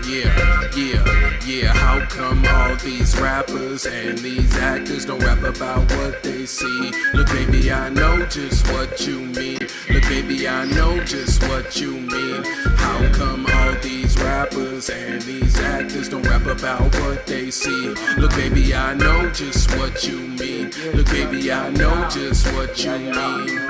Yeah, how come all these rappers and these actors don't rap about what they see? Look, baby, I know just what you mean. Look, baby, I know just what you mean. How come all these rappers and these actors don't rap about what they see? Look, baby, I know just what you mean. Look, baby, I know just what you mean.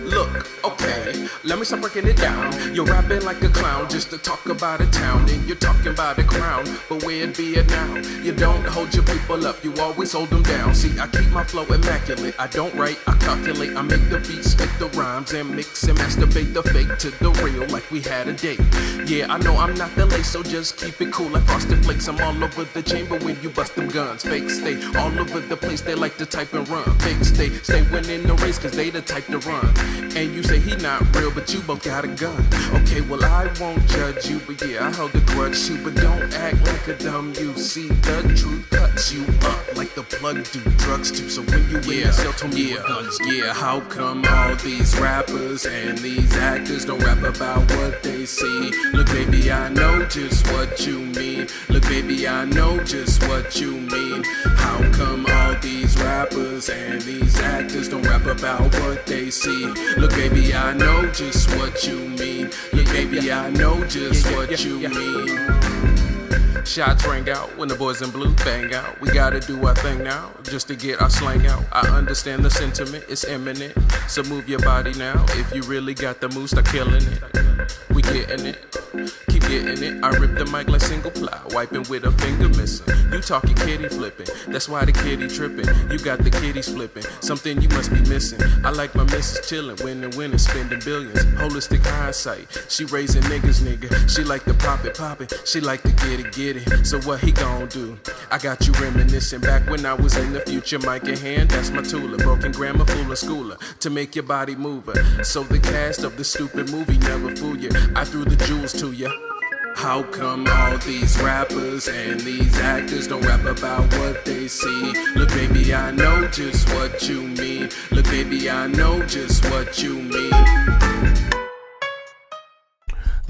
Look, okay, let me start breaking it down. You're rapping like a clown just to talk about a town, and you're talking about a crown, but where'd be it now? You don't hold your people up, you always hold them down. See, I keep my flow immaculate. I don't write, I calculate. I make the beats, spit the rhymes, and mix and masturbate the fake to the real like we had a date. Yeah, I know I'm not the lace, so just keep it cool like Frosted Flakes. I'm all over the chamber when you bust them guns. Fake stay all over the place, they like to type and run. Fake stay winning the race cause they the type to run. And you say he not real, but you both got a gun. Okay, well I won't judge you, but yeah, I hold a grudge too. But don't act like a dumb you. See, the truth cuts you up like the plug do drugs too. So when you in the cell, tell me what guns do. Yeah, how come all these rappers and these actors don't rap about what they see? Look, baby, I know just what you mean. Look, baby, I know just what you mean. How come all these rappers and these actors don't rap about what they see? Look, baby, I know just what you mean. Look, baby, I know just what you mean. Shots rang out when the boys in blue bang out. We gotta do our thing now, just to get our slang out. I understand the sentiment, it's imminent. So move your body now. If you really got the moves, start killing it. We getting it, keep getting it. I rip the mic like single ply, wiping with a finger missing. You talking kitty flipping, that's why the kitty tripping. You got the kitties flipping, something you must be missing. I like my missus chillin', winning, spending billions. Holistic hindsight, she raising niggas, nigga. She like to pop it, she like to get it. So what he gon' do? I got you reminiscing back when I was in the future. Mic in hand, that's my tool. A broken grammar, fool a schooler to make your body mover. So the cast of this stupid movie never fool you. I threw the jewels to you. How come all these rappers and these actors don't rap about what they see? Look, baby, I know just what you mean. Look, baby, I know just what you mean.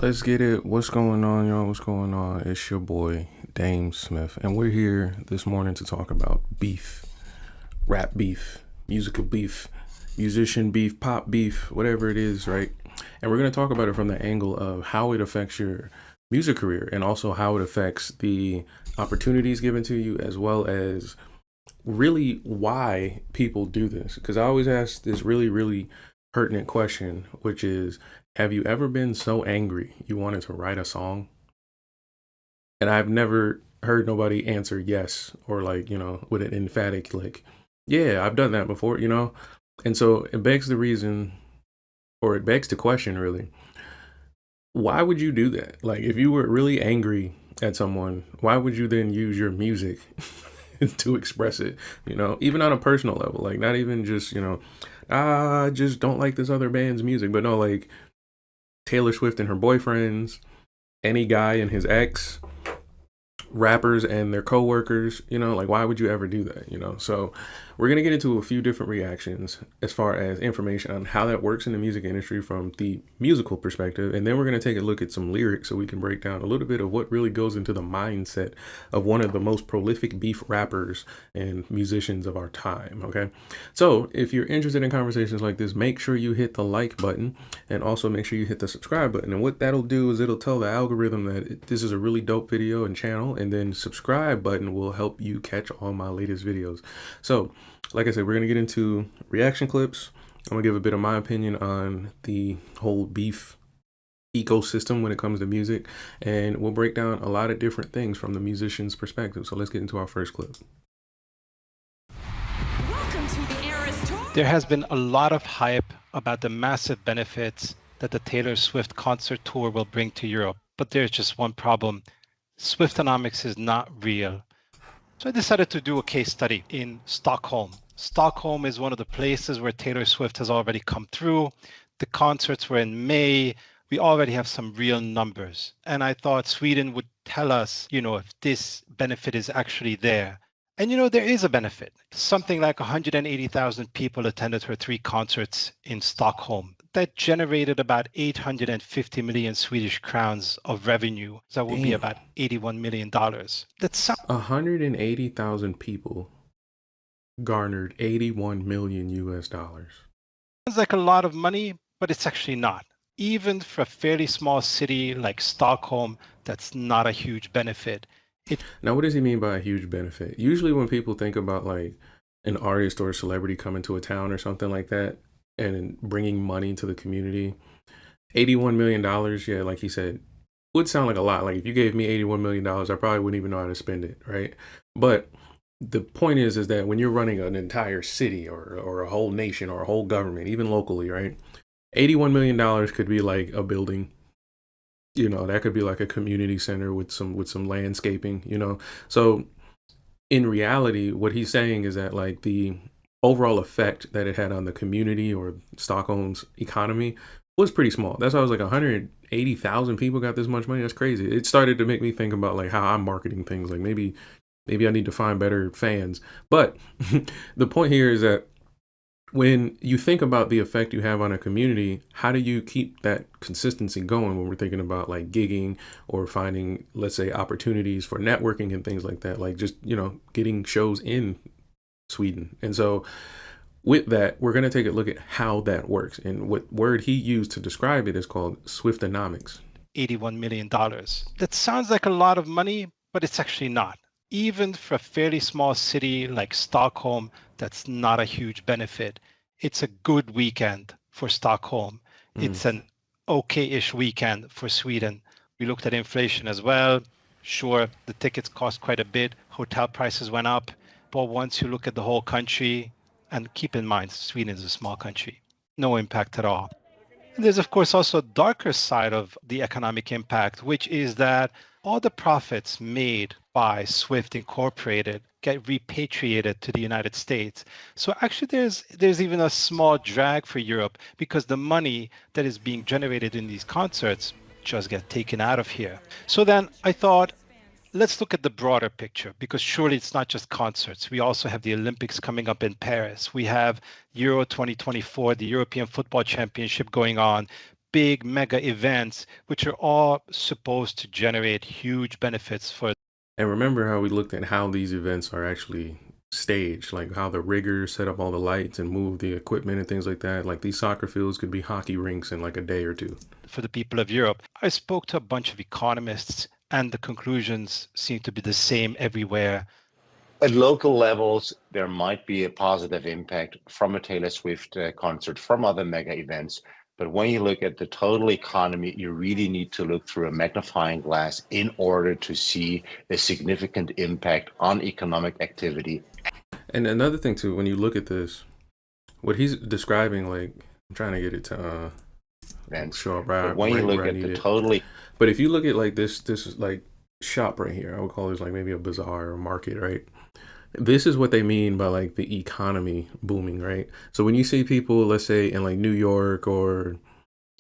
Let's get it. What's going on, y'all? What's going on? It's your boy, DameSmiff, and we're here this morning to talk about beef, rap beef, musical beef, musician beef, pop beef, whatever it is, right? And we're going to talk about it from the angle of how it affects your music career and also how it affects the opportunities given to you, as well as really why people do this. Because I always ask this really pertinent question, which is, have you ever been so angry you wanted to write a song? And I've never heard nobody answer yes, or like, with an emphatic, like, yeah, I've done that before, And so it begs the question, really, why would you do that? Like, if you were really angry at someone, why would you then use your music to express it, even on a personal level? Like, not even just, I just don't like this other band's music, but no, like, Taylor Swift and her boyfriends, any guy and his ex, rappers and their co-workers, like, why would you ever do that? So we're going to get into a few different reactions as far as information on how that works in the music industry from the musical perspective. And then we're going to take a look at some lyrics so we can break down a little bit of what really goes into the mindset of one of the most prolific beef rappers and musicians of our time. Okay. So if you're interested in conversations like this, make sure you hit the like button and also make sure you hit the subscribe button. And what that'll do is it'll tell the algorithm that this is a really dope video and channel, and then subscribe button will help you catch all my latest videos. So like I said, we're going to get into reaction clips. I'm going to give a bit of my opinion on the whole beef ecosystem when it comes to music, and we'll break down a lot of different things from the musician's perspective. So let's get into our first clip. There has been a lot of hype about the massive benefits that the Taylor Swift concert tour will bring to Europe, but there's just one problem. Swiftanomics is not real. So I decided to do a case study in Stockholm. Stockholm is one of the places where Taylor Swift has already come through. The concerts were in May. We already have some real numbers. And I thought Sweden would tell us, if this benefit is actually there. And there is a benefit. Something like 180,000 people attended her 3 concerts in Stockholm. that generated about 850 million Swedish crowns of revenue. That will be about $81 million. That sounds 180,000 people garnered 81 million US dollars. like a lot of money, but it's actually not. Even for a fairly small city like Stockholm, that's not a huge benefit. Now, what does he mean by a huge benefit? Usually when people think about like an artist or a celebrity coming to a town or something like that and bringing money to the community, $81 million, yeah, like he said, would sound like a lot. Like if you gave me $81 million, I probably wouldn't even know how to spend it, right? But the point is that when you're running an entire city or a whole nation or a whole government, even locally, right? $81 million could be like a building. You know, that could be like a community center with some landscaping, you know? So in reality, what he's saying is that like the overall effect that it had on the community or Stockholm's economy was pretty small. That's why I was like 180,000 people got this much money. That's crazy. It started to make me think about like how I'm marketing things. Like maybe I need to find better fans. But the point here is that when you think about the effect you have on a community, how do you keep that consistency going when we're thinking about like gigging or finding, let's say, opportunities for networking and things like that, like just, you know, getting shows in Sweden. And so with that, we're going to take a look at how that works. And what word he used to describe it is called Swiftanomics. $81 million. That sounds like a lot of money, but it's actually not. Even for a fairly small city like Stockholm, that's not a huge benefit. It's a good weekend for Stockholm. It's an okay-ish weekend for Sweden. We looked at inflation as well. Sure, the tickets cost quite a bit. Hotel prices went up. But once you look at the whole country, and keep in mind, Sweden is a small country, no impact at all. And there's, of course, also a darker side of the economic impact, which is that all the profits made by Swift Incorporated get repatriated to the United States. So actually there's even a small drag for Europe because the money that is being generated in these concerts just get taken out of here. So then I thought, let's look at the broader picture, because surely it's not just concerts. We also have the Olympics coming up in Paris. We have Euro 2024, the European Football Championship going on, big mega events, which are all supposed to generate huge benefits for. And remember how we looked at how these events are actually staged, like how the riggers set up all the lights and move the equipment and things like that. Like these soccer fields could be hockey rinks in like a day or two. For the people of Europe, I spoke to a bunch of economists, and the conclusions seem to be the same everywhere. At local levels, there might be a positive impact from a Taylor Swift concert, from other mega events. But when you look at the total economy, you really need to look through a magnifying glass in order to see a significant impact on economic activity. And another thing too, when you look at this, what he's describing, like I'm trying to get it to show up right. But when you look at the totally, but if you look at like this is like shop right here. I would call this like maybe a bazaar or market, right? This is what they mean by like the economy booming, right? So when you see people, let's say in like New York or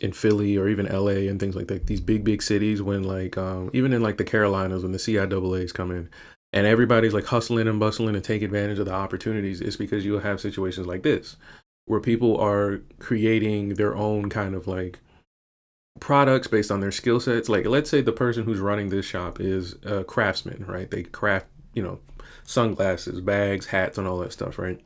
in Philly or even LA and things like that, these big cities, when like even in like the Carolinas, when the CIAAs come in and everybody's like hustling and bustling to take advantage of the opportunities, it's because you'll have situations like this where people are creating their own kind of like products based on their skill sets. Like let's say the person who's running this shop is a craftsman, right? They craft, you know, sunglasses, bags, hats, and all that stuff, right?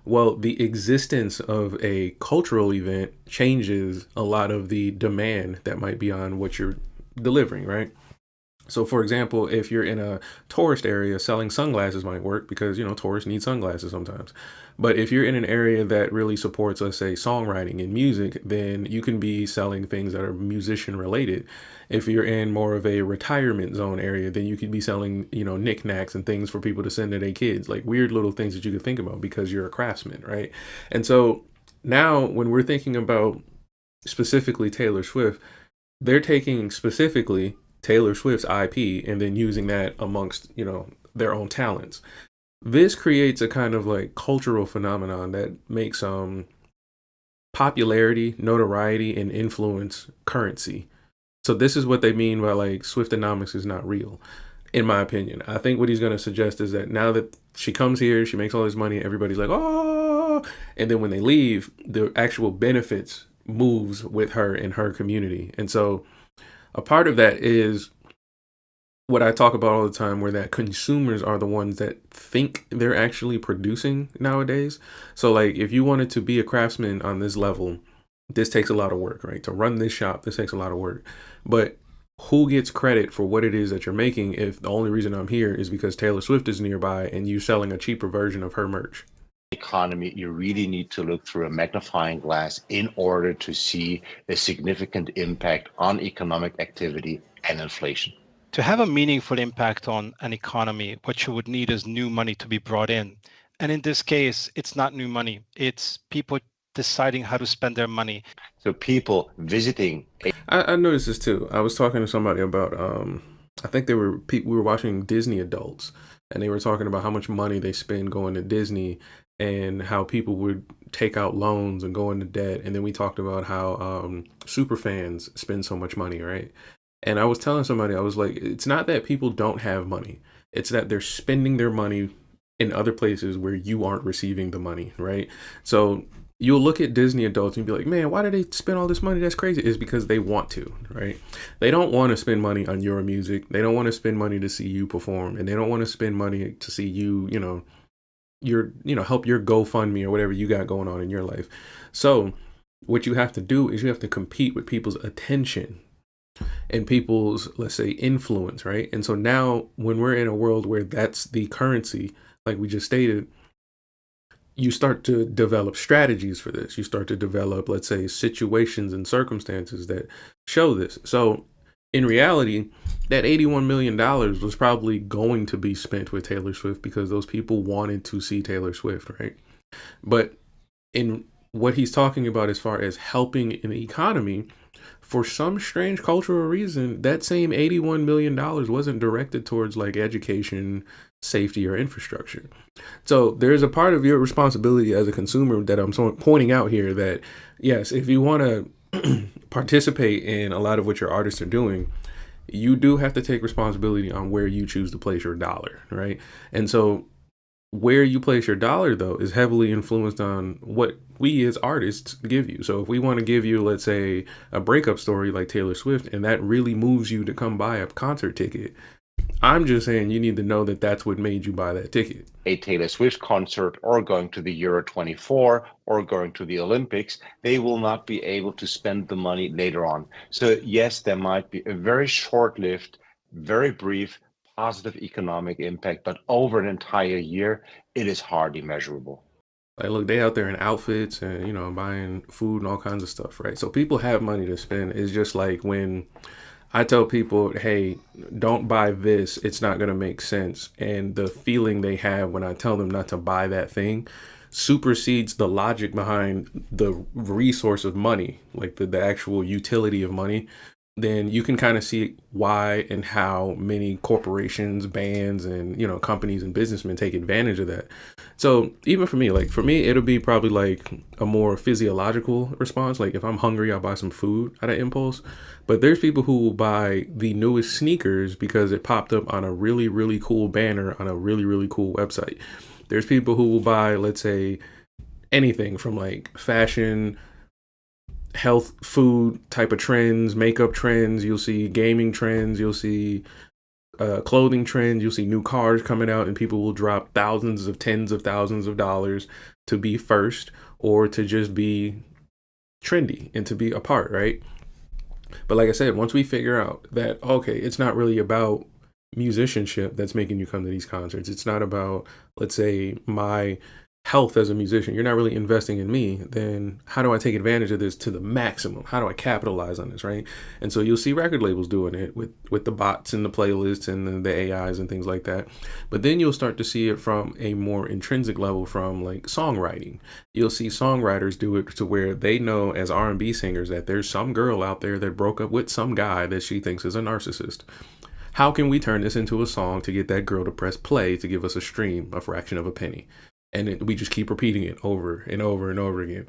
Well, the existence of a cultural event changes a lot of the demand that might be on what you're delivering, right? So for example, if you're in a tourist area, selling sunglasses might work because, you know, tourists need sunglasses sometimes. But if you're in an area that really supports, let's say, songwriting and music, then you can be selling things that are musician related. If you're in more of a retirement zone area, then you could be selling, you know, knickknacks and things for people to send to their kids, like weird little things that you could think about because you're a craftsman, right? And so now when we're thinking about specifically Taylor Swift, they're taking specifically Taylor Swift's IP and then using that amongst, you know, their own talents. This creates a kind of like cultural phenomenon that makes popularity, notoriety, and influence currency. So this is what they mean by like Swiftanomics is not real, in my opinion. I think what he's going to suggest is that now that she comes here, she makes all this money, everybody's like, oh, and then when they leave, the actual benefits moves with her in her community. And so a part of that is what I talk about all the time, where that consumers are the ones that think they're actually producing nowadays. So like if you wanted to be a craftsman on this level, this takes a lot of work, right? To run this shop, this takes a lot of work. But who gets credit for what it is that you're making if the only reason I'm here is because Taylor Swift is nearby and you selling a cheaper version of her merch? Economy, you really need to look through a magnifying glass in order to see a significant impact on economic activity and inflation. To have a meaningful impact on an economy, what you would need is new money to be brought in. And in this case, it's not new money. It's people deciding how to spend their money. So people visiting. I noticed this too. I was talking to somebody about, I think we were watching Disney adults, and they were talking about how much money they spend going to Disney and how people would take out loans and go into debt. And then we talked about how super fans spend so much money, right? And I was telling somebody, I was like, it's not that people don't have money. It's that they're spending their money in other places where you aren't receiving the money, right? So you'll look at Disney adults and be like, man, why do they spend all this money? That's crazy. It's because they want to, right? They don't want to spend money on your music. They don't want to spend money to see you perform. And they don't want to spend money to see you, help your GoFundMe or whatever you got going on in your life. So what you have to do is you have to compete with people's attention and people's, let's say, influence, right? And so now when we're in a world where that's the currency, like we just stated, you start to develop strategies for this. You start to develop, let's say, situations and circumstances that show this. So in reality, that $81 million was probably going to be spent with Taylor Swift because those people wanted to see Taylor Swift, right? But in what he's talking about as far as helping an economy, for some strange cultural reason, that same $81 million wasn't directed towards like education, safety, or infrastructure. So there's a part of your responsibility as a consumer that I'm pointing out here that, yes, if you want to participate in a lot of what your artists are doing, you do have to take responsibility on where you choose to place your dollar, right? And so where you place your dollar, though, is heavily influenced on what we as artists give you. So if we want to give you, let's say, a breakup story like Taylor Swift, and that really moves you to come buy a concert ticket, I'm just saying you need to know that that's what made you buy that ticket. A Taylor Swift concert or going to the Euro 24 or going to the Olympics, they will not be able to spend the money later on. So yes, there might be a very short-lived, very brief, positive economic impact, but over an entire year, it is hardly measurable. Like, look, they out there in outfits and, buying food and all kinds of stuff, right? So people have money to spend. It's just like when I tell people, hey, don't buy this, it's not going to make sense. And the feeling they have when I tell them not to buy that thing supersedes the logic behind the resource of money, like the actual utility of money. Then you can kind of see why and how many corporations, bands, and, companies and businessmen take advantage of that. So even for me, it'll be probably like a more physiological response. Like if I'm hungry, I'll buy some food out of impulse. But there's people who will buy the newest sneakers because it popped up on a really, really cool banner on a really, really cool website. There's people who will buy, let's say, anything from like fashion, health, food type of trends, makeup trends. You'll see gaming trends. You'll see clothing trends. You'll see new cars coming out, and people will drop tens of thousands of dollars to be first or to just be trendy and to be a part, right? But like I said, once we figure out that, okay, it's not really about musicianship that's making you come to these concerts. It's not about, let's say, my health as a musician. You're not really investing in me. Then how do I take advantage of this to the maximum? How do I capitalize on this, right? And so you'll see record labels doing it with the bots and the playlists and the AIs and things like that. But then you'll start to see it from a more intrinsic level from like songwriting. You'll see songwriters do it to where they know as R&B singers that there's some girl out there that broke up with some guy that she thinks is a narcissist. How can we turn this into a song to get that girl to press play to give us a stream, a fraction of a penny? And we just keep repeating it over and over and over again.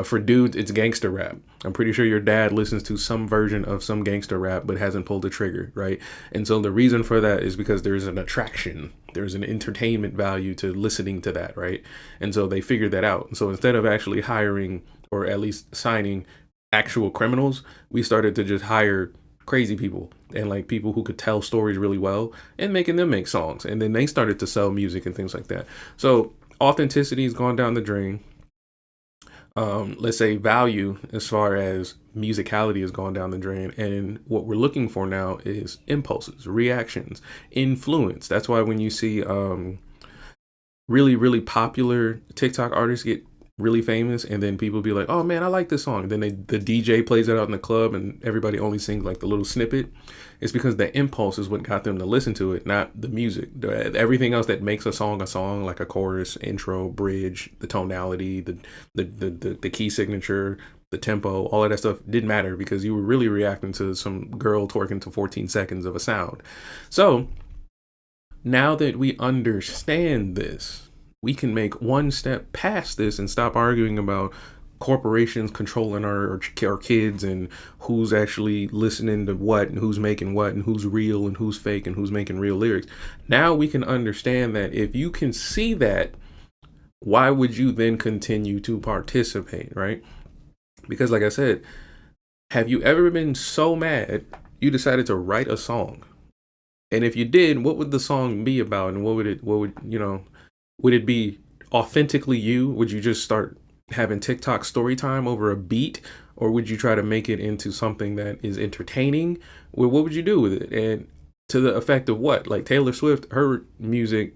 For dudes, it's gangster rap. I'm pretty sure your dad listens to some version of some gangster rap, but hasn't pulled the trigger, right? And so the reason for that is because there's an attraction. There's an entertainment value to listening to that, right? And so they figured that out. So instead of actually hiring or at least signing actual criminals, we started to just hire crazy people and like people who could tell stories really well and making them make songs. And then they started to sell music and things like that. So authenticity has gone down the drain. Let's say value as far as musicality has gone down the drain. And what we're looking for now is impulses, reactions, influence. That's why when you see really, really popular TikTok artists get really famous and then people be like, oh man, I like this song. And then the DJ plays it out in the club and everybody only sings like the little snippet. It's because the impulse is what got them to listen to it, not the music. Everything else that makes a song, like a chorus, intro, bridge, the tonality, the key signature, the tempo, all of that stuff didn't matter because you were really reacting to some girl twerking to 14 seconds of a sound. So now that we understand this, we can make one step past this and stop arguing about corporations controlling our kids and who's actually listening to what and who's making what and who's real and who's fake and who's making real lyrics. Now we can understand that if you can see that, why would you then continue to participate, right? Because like I said, have you ever been so mad you decided to write a song? And if you did, what would the song be about? And would it be authentically you? Would you just start having TikTok story time over a beat? Or would you try to make it into something that is entertaining? Well, what would you do with it? And to the effect of what? Like Taylor Swift, her music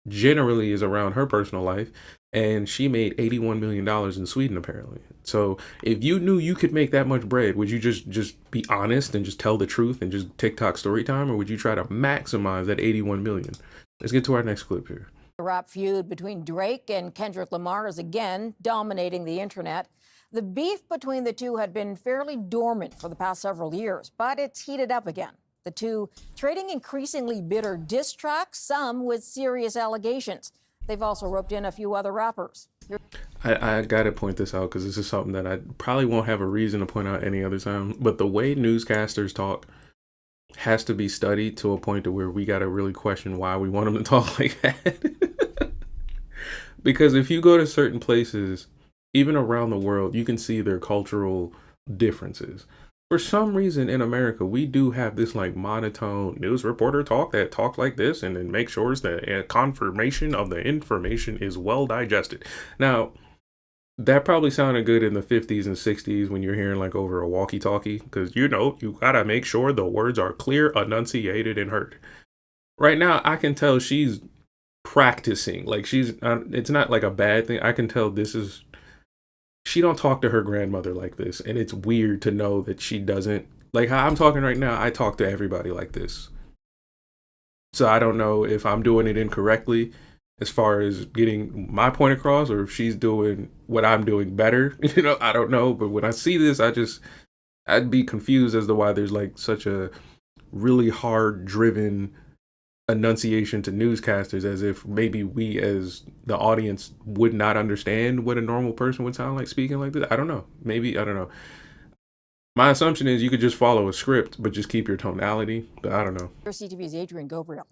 generally is around her personal life. And she made $81 million in Sweden, apparently. So if you knew you could make that much bread, would you just be honest and just tell the truth and just TikTok story time? Or would you try to maximize that 81 million? Let's get to our next clip here. The rap feud between Drake and Kendrick Lamar is again dominating the internet. The beef between the two had been fairly dormant for the past several years, but it's heated up again. The two trading increasingly bitter diss tracks, some with serious allegations. They've also roped in a few other rappers. I gotta point this out because this is something that I probably won't have a reason to point out any other time. But the way newscasters talk has to be studied to a point to where we gotta really question why we want them to talk like that. Because if you go to certain places, even around the world, you can see their cultural differences. For some reason in America, we do have this like monotone news reporter talk that talks like this and then make sure the confirmation of the information is well digested. Now, that probably sounded good in the 50s and 60s when you're hearing like over a walkie-talkie, because you gotta make sure the words are clear, enunciated, and heard. Right now, I can tell she's practicing. Like it's not like a bad thing. I can tell she don't talk to her grandmother like this, and it's weird to know that she doesn't. Like how I'm talking right now, I talk to everybody like this. So I don't know if I'm doing it incorrectly as far as getting my point across, or if she's doing what I'm doing better. I don't know. But when I see this, I'd be confused as to why there's like such a really hard driven enunciation to newscasters, as if maybe we as the audience would not understand what a normal person would sound like speaking like this. I don't know. Maybe, I don't know. My assumption is you could just follow a script, but just keep your tonality. But I don't know. CTV's Adrian Gabriel.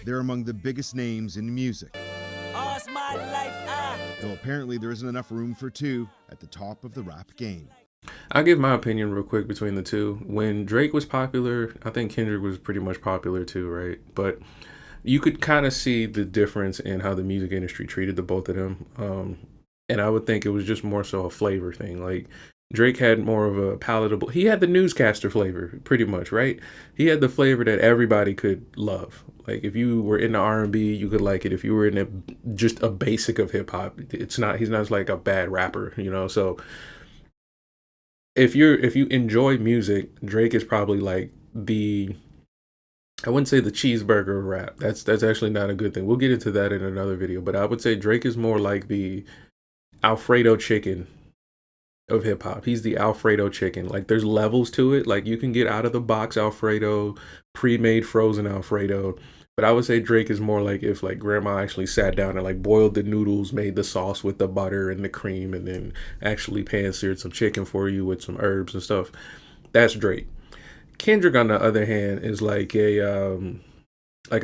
They're among the biggest names in music. Though apparently there isn't enough room for two at the top of the rap game. I'll give my opinion real quick between the two. When Drake was popular, I think Kendrick was pretty much popular too, right? But you could kind of see the difference in how the music industry treated the both of them. And I would think it was just more so a flavor thing. Like Drake had more of a palatable, he had the newscaster flavor pretty much, right? He had the flavor that everybody could love. Like if you were into R&B, you could like it. If you were in just a basic of hip hop, he's not like a bad rapper, So if you enjoy music, Drake is probably like I wouldn't say the cheeseburger of rap. That's actually not a good thing. We'll get into that in another video, but I would say Drake is more like the Alfredo chicken of hip hop. He's the Alfredo chicken. Like there's levels to it. Like you can get out of the box Alfredo, pre-made frozen Alfredo. But I would say Drake is more like if like grandma actually sat down and like boiled the noodles, made the sauce with the butter and the cream, and then actually pan-seared some chicken for you with some herbs and stuff. That's Drake. Kendrick, on the other hand, is like a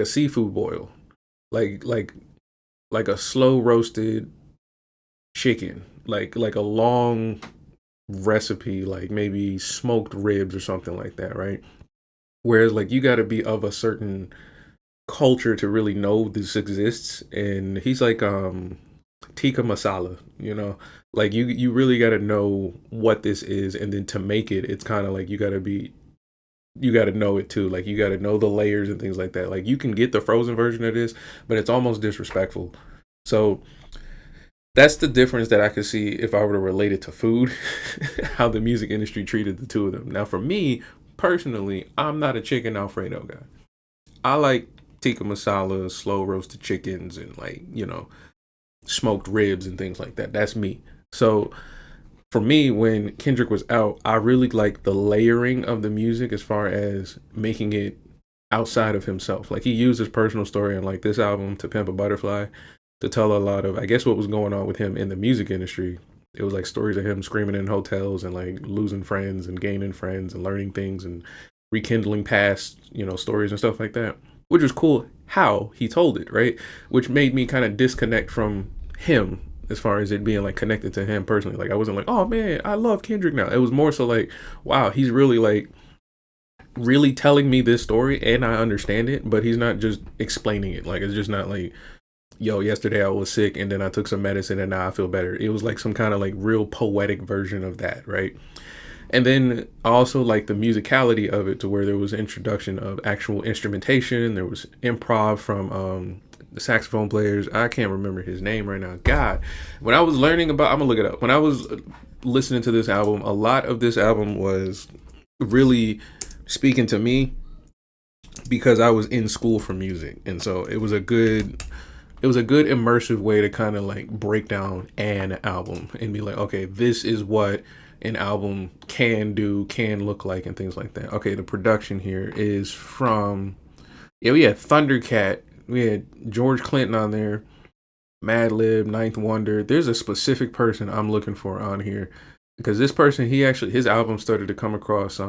seafood boil. Like a slow roasted chicken, like a long recipe, like maybe smoked ribs or something like that, right? Whereas like you got to be of a certain culture to really know this exists. And he's like Tikka Masala, you know, like you really got to know what this is, and then to make it, it's kind of like you got to know it too. Like you got to know the layers and things like that. Like you can get the frozen version of this, but it's almost disrespectful. So that's the difference that I could see if I were to relate it to food, how the music industry treated the two of them. Now, for me personally, I'm not a chicken Alfredo guy. I like tikka masala, slow roasted chickens, and like, you know, smoked ribs and things like that. That's me. So for me, when Kendrick was out, I really liked the layering of the music as far as making it outside of himself. Like he used his personal story on like this album, To Pimp a Butterfly, to tell a lot of, I guess, what was going on with him in the music industry. It was like stories of him screaming in hotels and like losing friends and gaining friends and learning things and rekindling past, you know, stories and stuff like that, which was cool how he told it, right? Which made me kind of disconnect from him as far as it being like connected to him personally. Like I wasn't like, oh man, I love Kendrick now. It was more so like, wow, he's really like really telling me this story and I understand it, but he's not just explaining it. Like it's just not like, yo, yesterday I was sick and then I took some medicine and now I feel better. It was like some kind of like real poetic version of that, right? And then also like the musicality of it, to where there was introduction of actual instrumentation. There was improv from the saxophone players. I can't remember his name right now. God, when I was learning about, I'm gonna look it up. When I was listening to this album, a lot of this album was really speaking to me because I was in school for music. And so it was a good immersive way to kind of like break down an album and be like, okay, this is what an album can do, can look like, and things like that. Okay, the production here is from, yeah, we had Thundercat, we had George Clinton on there, Madlib, Ninth Wonder. There's a specific person I'm looking for on here, because this person, his album started to come across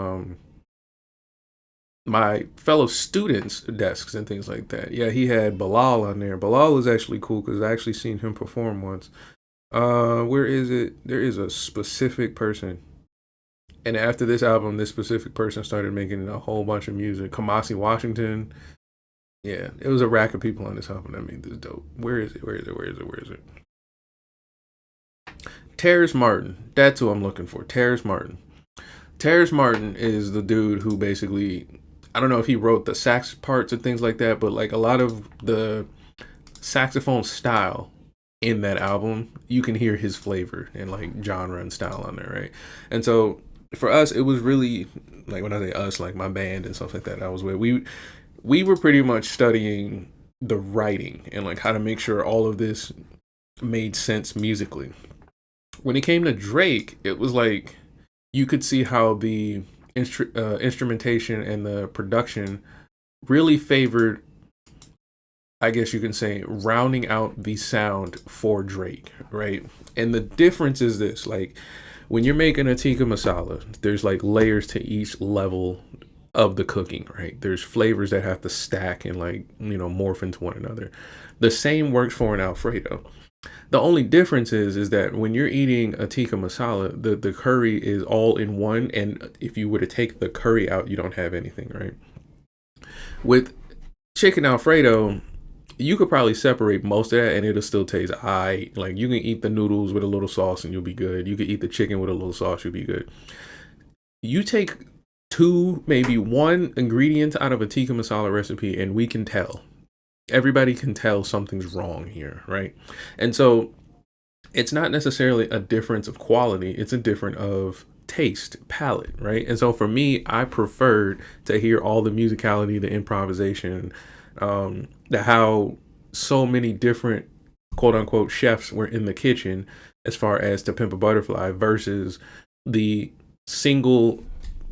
my fellow students' desks and things like that. Yeah, he had Bilal on there. Bilal is actually cool because I actually seen him perform once. Where is it? There is a specific person. And after this album, this specific person started making a whole bunch of music. Kamasi Washington. Yeah, it was a rack of people on this album that made this dope. Where is it? Terrace Martin. That's who I'm looking for. Terrace Martin. Terrace Martin is the dude who basically, I don't know if he wrote the sax parts and things like that, but like a lot of the saxophone style in that album, you can hear his flavor and like genre and style on there, right? And so for us, it was really like, when I say us, like my band and stuff like that, I was with, we were pretty much studying the writing and like how to make sure all of this made sense musically. When it came to Drake, it was like you could see how the instrumentation and the production really favored, I guess you can say, rounding out the sound for Drake, right? And the difference is this, like when you're making a tikka masala, there's like layers to each level of the cooking, right? There's flavors that have to stack and like, you know, morph into one another. The same works for an Alfredo. The only difference is that when you're eating a tikka masala, the curry is all in one, and if you were to take the curry out, you don't have anything, right? With chicken Alfredo, you could probably separate most of that and it'll still taste aight. Like you can eat the noodles with a little sauce and you'll be good. You can eat the chicken with a little sauce, you'll be good. You take two, maybe one ingredient out of a tikka masala recipe and we can tell. Everybody can tell something's wrong here, right? And so it's not necessarily a difference of quality, it's a difference of taste, palette, right? And so for me, I preferred to hear all the musicality, the improvisation, the how so many different quote unquote chefs were in the kitchen as far as To Pimp a Butterfly versus the single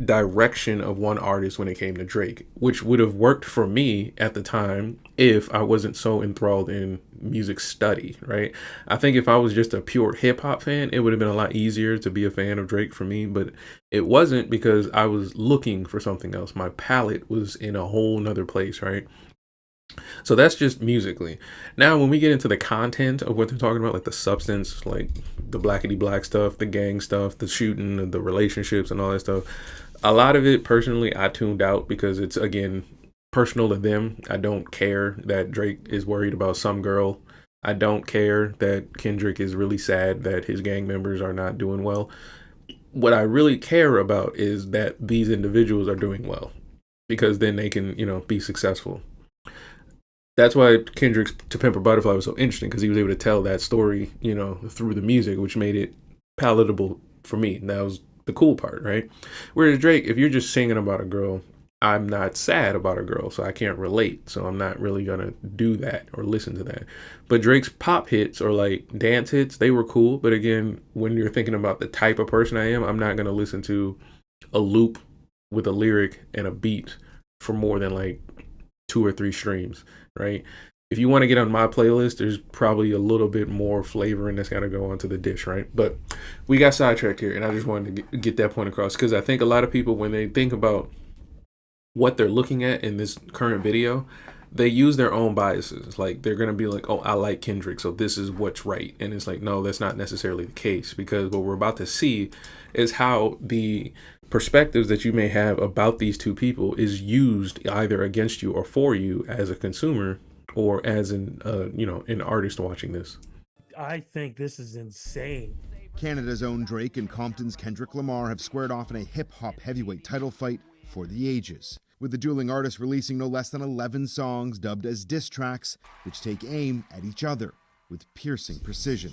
direction of one artist when it came to Drake, which would have worked for me at the time if I wasn't so enthralled in music study, right? I think if I was just a pure hip hop fan, it would have been a lot easier to be a fan of Drake for me, but it wasn't because I was looking for something else. My palette was in a whole nother place, right? So that's just musically. Now, when we get into the content of what they're talking about, like the substance, like the blackety black stuff, the gang stuff, the shooting, the relationships, and all that stuff, a lot of it, personally, I tuned out because it's, again, personal to them. I don't care that Drake is worried about some girl. I don't care that Kendrick is really sad that his gang members are not doing well. What I really care about is that these individuals are doing well, because then they can, be successful. That's why Kendrick's To Pimp a Butterfly was so interesting, because he was able to tell that story, through the music, which made it palatable for me. And that was the cool part, right? Whereas Drake, if you're just singing about a girl, I'm not sad about a girl, so I can't relate. So I'm not really gonna do that or listen to that. But Drake's pop hits or like dance hits, they were cool. But again, when you're thinking about the type of person I am, I'm not gonna listen to a loop with a lyric and a beat for more than like 2 or 3 streams, right? If you want to get on my playlist, there's probably a little bit more flavor and that's got to go onto the dish, right? But we got sidetracked here, and I just wanted to get that point across, because I think a lot of people, when they think about what they're looking at in this current video, they use their own biases. Like, they're going to be like, oh, I like Kendrick, so this is what's right. And it's like, no, that's not necessarily the case, because what we're about to see is how the perspectives that you may have about these two people is used either against you or for you as a consumer, or as an artist watching this. I think this is insane. Canada's own Drake and Compton's Kendrick Lamar have squared off in a hip-hop heavyweight title fight for the ages, with the dueling artists releasing no less than 11 songs dubbed as diss tracks, which take aim at each other with piercing precision.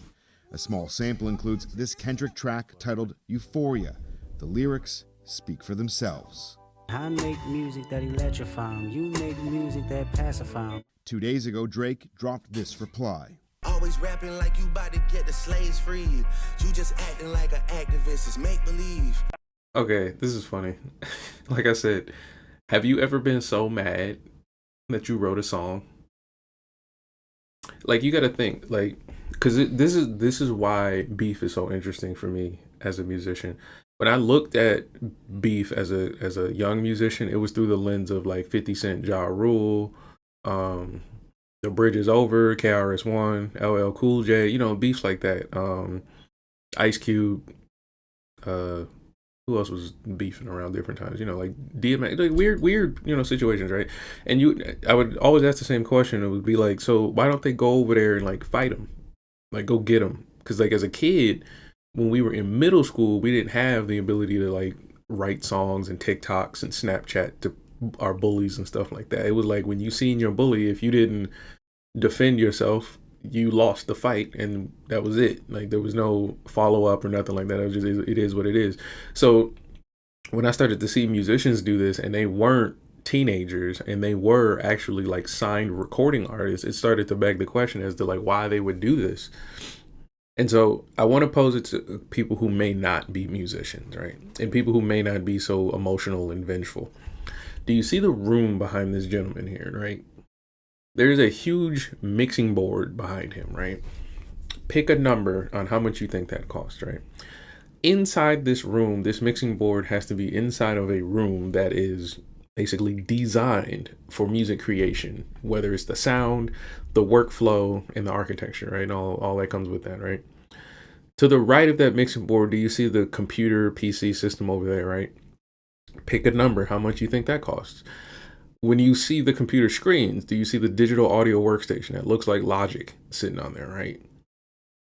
A small sample includes this Kendrick track titled Euphoria. The lyrics speak for themselves. I make music that electrify 'em. You make music that pacify 'em. 2 days ago, Drake dropped this reply. Always rapping like you about to get the slaves freed. You just acting like an activist. It's make believe. Okay, this is funny. Like I said, have you ever been so mad that you wrote a song? Like, you got to think, like, because this is why beef is so interesting for me as a musician. When I looked at beef as a young musician, it was through the lens of like 50 Cent, Ja Rule, The Bridge Is Over, KRS-One, LL Cool J, beefs like that. Ice Cube, who else was beefing around different times? Like DMX, like weird, situations, right? And I would always ask the same question. It would be like, so why don't they go over there and like fight them, like go get them? Because like as a kid, when we were in middle school, we didn't have the ability to like write songs and TikToks and Snapchat to our bullies and stuff like that. It was like when you seen your bully, if you didn't defend yourself, you lost the fight, and that was it. Like there was no follow up or nothing like that. It was just, it is what it is. So when I started to see musicians do this, and they weren't teenagers and they were actually like signed recording artists, it started to beg the question as to like why they would do this. And so I want to pose it to people who may not be musicians, right? And people who may not be so emotional and vengeful. Do you see the room behind this gentleman here, right? There's a huge mixing board behind him, right? Pick a number on how much you think that costs, right? Inside this room, this mixing board has to be inside of a room that is basically designed for music creation, whether it's the sound, the workflow, and the architecture, right? All that comes with that, right? To the right of that mixing board, do you see the computer PC system over there, right? Pick a number, how much you think that costs. When you see the computer screens, do you see the digital audio workstation that looks like Logic sitting on there, right?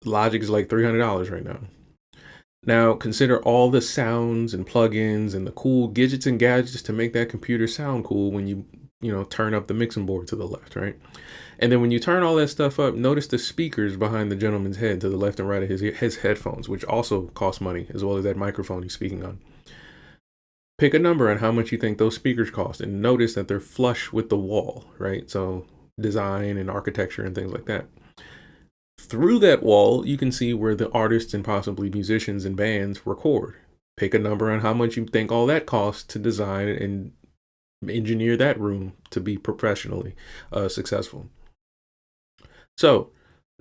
Logic is like $300 right now. Now consider all the sounds and plugins and the cool gadgets and gadgets to make that computer sound cool when you turn up the mixing board to the left, right? And then when you turn all that stuff up, notice the speakers behind the gentleman's head to the left and right of his headphones, which also cost money, as well as that microphone he's speaking on. Pick a number on how much you think those speakers cost, and notice that they're flush with the wall, right? So design and architecture and things like that. Through that wall, you can see where the artists and possibly musicians and bands record. Pick a number on how much you think all that costs to design and engineer that room to be professionally successful. So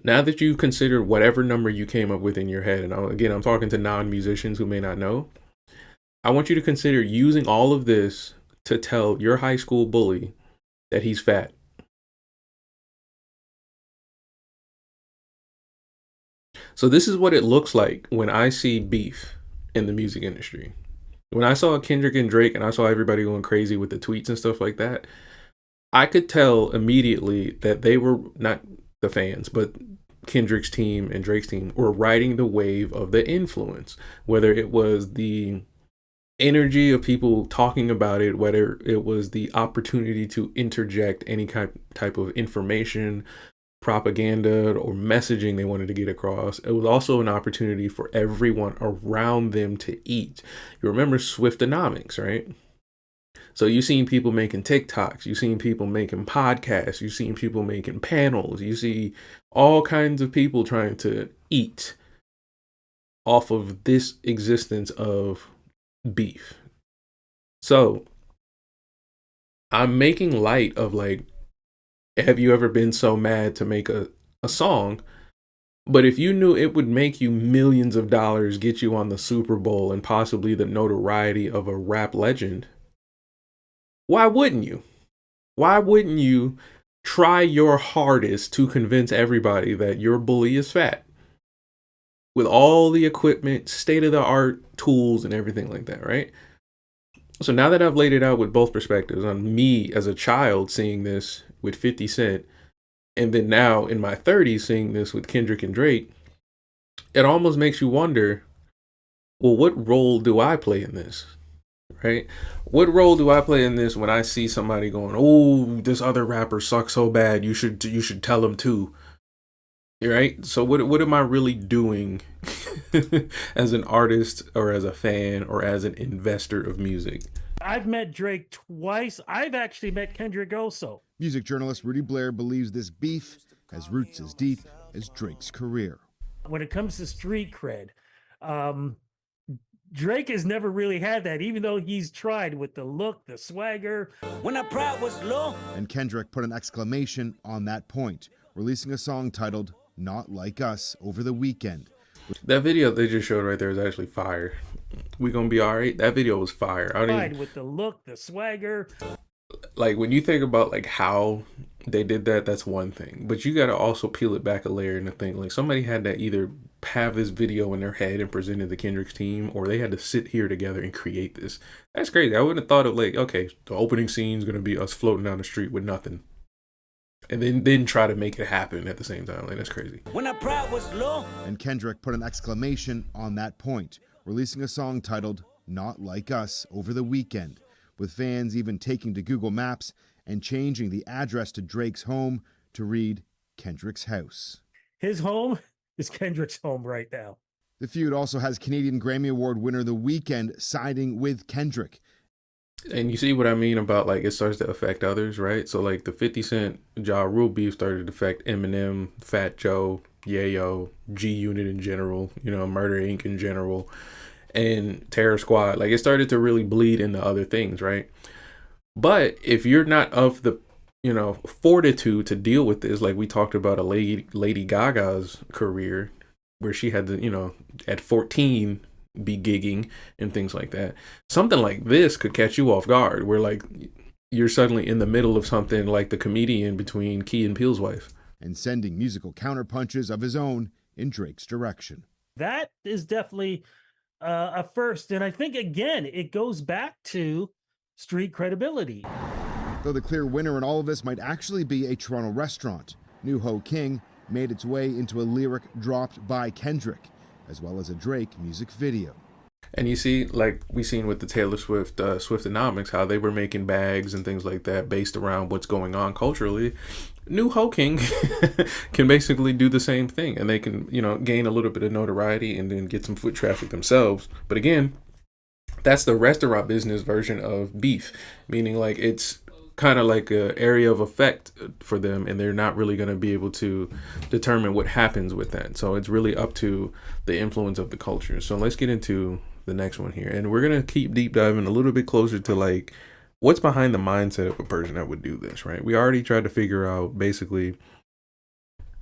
now that you've considered whatever number you came up with in your head, and again, I'm talking to non-musicians who may not know, I want you to consider using all of this to tell your high school bully that he's fat, So this is what it looks like when I see beef in the music industry. When I saw Kendrick and Drake and I saw everybody going crazy with the tweets and stuff like that, I could tell immediately that they were not the fans, but Kendrick's team and Drake's team were riding the wave of the influence, whether it was the energy of people talking about it, whether it was the opportunity to interject any type of information, propaganda, or messaging they wanted to get across. It was also an opportunity for everyone around them to eat. You remember Swiftanomics, right? So you've seen people making TikToks, you've seen people making podcasts, you've seen people making panels, you see all kinds of people trying to eat off of this existence of beef. So I'm making light of, like, have you ever been so mad to make a song? But if you knew it would make you millions of dollars, get you on the Super Bowl and possibly the notoriety of a rap legend, why wouldn't you? Why wouldn't you try your hardest to convince everybody that your bully is fat? With all the equipment, state-of-the-art tools and everything like that, right? So now that I've laid it out with both perspectives, on me as a child seeing this with 50 Cent, and then now in my 30s seeing this with Kendrick and Drake, it almost makes you wonder, well, what role do I play in this? Right? What role do I play in this when I see somebody going, oh, this other rapper sucks so bad, you should tell him too? Right? So what am I really doing as an artist or as a fan or as an investor of music? I've met Drake twice. I've actually met Kendrick also. Music journalist Rudy Blair believes this beef has roots as deep as Drake's career. When it comes to street cred, Drake has never really had that, even though he's tried with the look, the swagger. When our pride was low. And Kendrick put an exclamation on that point, releasing a song titled Not Like Us over the weekend. That video they just showed right there is actually fire. We gonna be all right. That video was fire. With the look, the swagger. Like, when you think about like how they did that, that's one thing. But you got to also peel it back a layer and think, like, somebody had to either have this video in their head and present it to Kendrick's team, or they had to sit here together and create this. That's crazy. I wouldn't have thought of, like, okay, the opening scene is going to be us floating down the street with nothing, and then try to make it happen at the same time. Like, that's crazy. When our pride was low. And Kendrick put an exclamation on that point, releasing a song titled Not Like Us over the weekend, with fans even taking to Google Maps and changing the address to Drake's home to read Kendrick's house. His home is Kendrick's home right now. The feud also has Canadian Grammy Award winner The Weeknd siding with Kendrick. And you see what I mean about, like, it starts to affect others, right? So, like, the 50 Cent Ja Rule beef started to affect Eminem, Fat Joe, Yayo, G-Unit in general, you know, Murder Inc. in general, and Terror Squad. Like, it started to really bleed into other things, right? But if you're not of the, you know, fortitude to deal with this, like we talked about a Lady Gaga's career, where she had to, you know, at 14 be gigging and things like that. Something like this could catch you off guard, where, like, you're suddenly in the middle of something like The Comedian between Key and Peele's wife. And sending musical counterpunches of his own in Drake's direction. That is definitely a first. And I think, again, it goes back to street credibility. Though the clear winner in all of this might actually be a Toronto restaurant. New Ho King made its way into a lyric dropped by Kendrick, as well as a Drake music video. And you see, like we seen with the Taylor Swift Swiftanomics, how they were making bags and things like that based around what's going on culturally. New Ho King can basically do the same thing, and they can, you know, gain a little bit of notoriety and then get some foot traffic themselves. But again, that's the restaurant business version of beef, meaning, like, it's kind of like an area of effect for them, and they're not really going to be able to determine what happens with that. So it's really up to the influence of the culture. So let's get into the next one here, and we're going to keep deep diving a little bit closer to, like, what's behind the mindset of a person that would do this, right? We already tried to figure out basically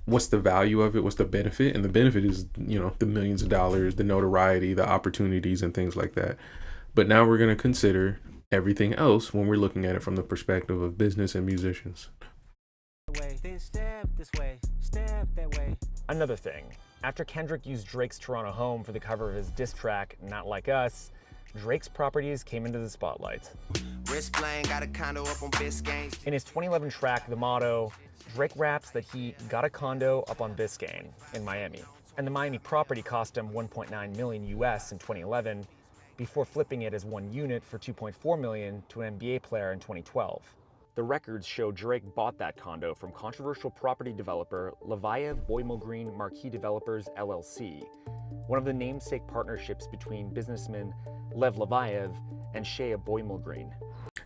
what's the value of it, what's the benefit, and the benefit is, you know, the millions of dollars, the notoriety, the opportunities, and things like that. But now we're going to consider everything else when we're looking at it from the perspective of business and musicians. Another thing, After Kendrick used Drake's Toronto home for the cover of his diss track, Not Like Us, Drake's properties came into the spotlight. Got a condo up on Biscayne. In his 2011 track, The Motto, Drake raps that he got a condo up on Biscayne in Miami. And the Miami property cost him $1.9 million US in 2011, before flipping it as one unit for $2.4 million to an NBA player in 2012. The records show Drake bought that condo from controversial property developer Levayev Boymel Marquee Developers LLC, one of the namesake partnerships between businessmen Lev Levayev and Shea Boymel.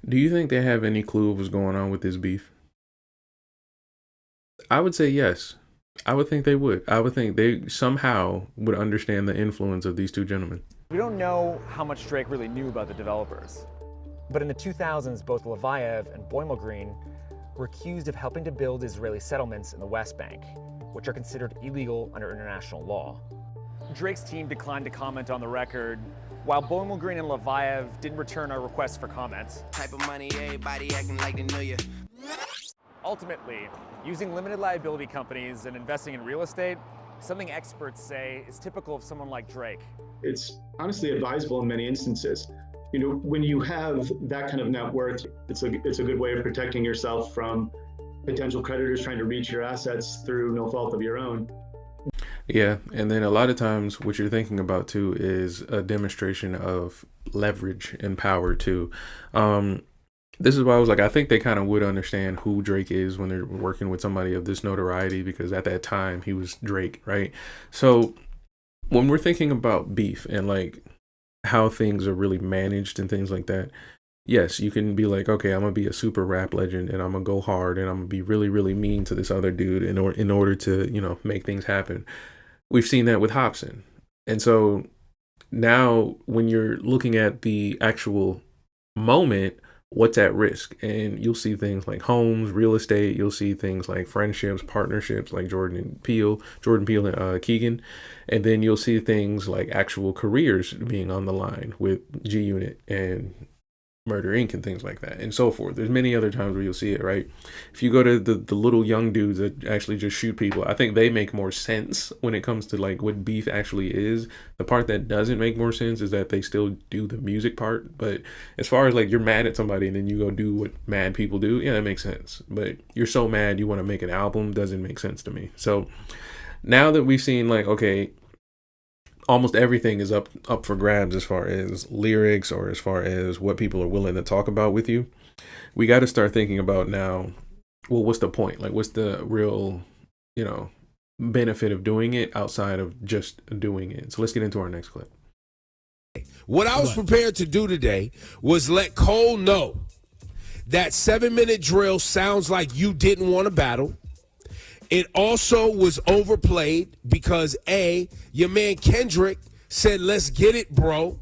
Do you think they have any clue of what's going on with this beef? I would say yes. I would think they would. I would think they somehow would understand the influence of these two gentlemen. We don't know how much Drake really knew about the developers, but in the 2000s, both Levayev and Boymel were accused of helping to build Israeli settlements in the West Bank, which are considered illegal under international law. Drake's team declined to comment on the record, while Boymel and Levayev didn't return our requests for comments. Type of money, everybody acting like they know you. Ultimately, using limited liability companies and investing in real estate, something experts say is typical of someone like Drake. It's honestly advisable in many instances. You know, when you have that kind of net worth, it's a good way of protecting yourself from potential creditors trying to reach your assets through no fault of your own. Yeah, and then a lot of times what you're thinking about too is a demonstration of leverage and power too. This is why I was like, I think they kind of would understand who Drake is when they're working with somebody of this notoriety, because at that time he was Drake, right? So when we're thinking about beef and like how things are really managed and things like that, yes, you can be like, okay, I'm gonna be a super rap legend and I'm gonna go hard and I'm gonna be really, really mean to this other dude in order to, you know, make things happen. We've seen that with Hobson. And so now when you're looking at the actual moment, what's at risk? And you'll see things like homes, real estate. You'll see things like friendships, partnerships like Jordan Peele and Keegan. And then you'll see things like actual careers being on the line with G Unit and Murder Inc. and things like that and so forth. There's many other times where you'll see it, right? If you go to the little young dudes that actually just shoot people, I think they make more sense when it comes to like what beef actually is. The part that doesn't make more sense is that they still do the music part. But as far as like you're mad at somebody and then you go do what mad people do, yeah, that makes sense. But you're so mad you want to make an album, doesn't make sense to me. So now that we've seen like, okay, almost everything is up for grabs as far as lyrics or as far as what people are willing to talk about with you, we got to start thinking about now, well, what's the point? Like, what's the real, you know, benefit of doing it outside of just doing it? So let's get into our next clip. What I was prepared to do today was let Cole know that 7-minute drill sounds like you didn't want to battle. It also was overplayed because A, your man Kendrick said, let's get it, bro.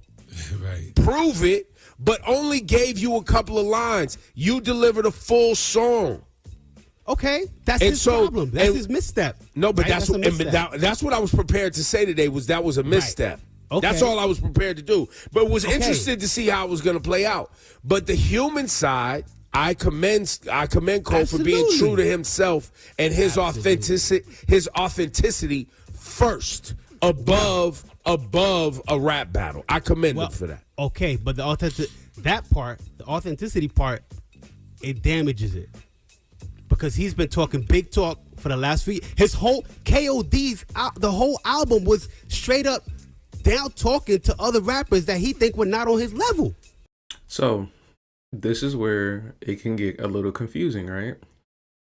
Right. Prove it, but only gave you a couple of lines. You delivered a full song. Okay, that's his problem. That's his misstep. No, but right? that's what I was prepared to say today was that was a misstep. Right. Okay. That's all I was prepared to do. But was interested to see how it was going to play out. But the human side, I commend Cole for being true to himself and his authenticity first above a rap battle. I commend him for that. Okay, but the authenticity part, it damages it. Because he's been talking big talk for the last few years. His whole the whole album was straight up down talking to other rappers that he think were not on his level. So this is where it can get a little confusing, right?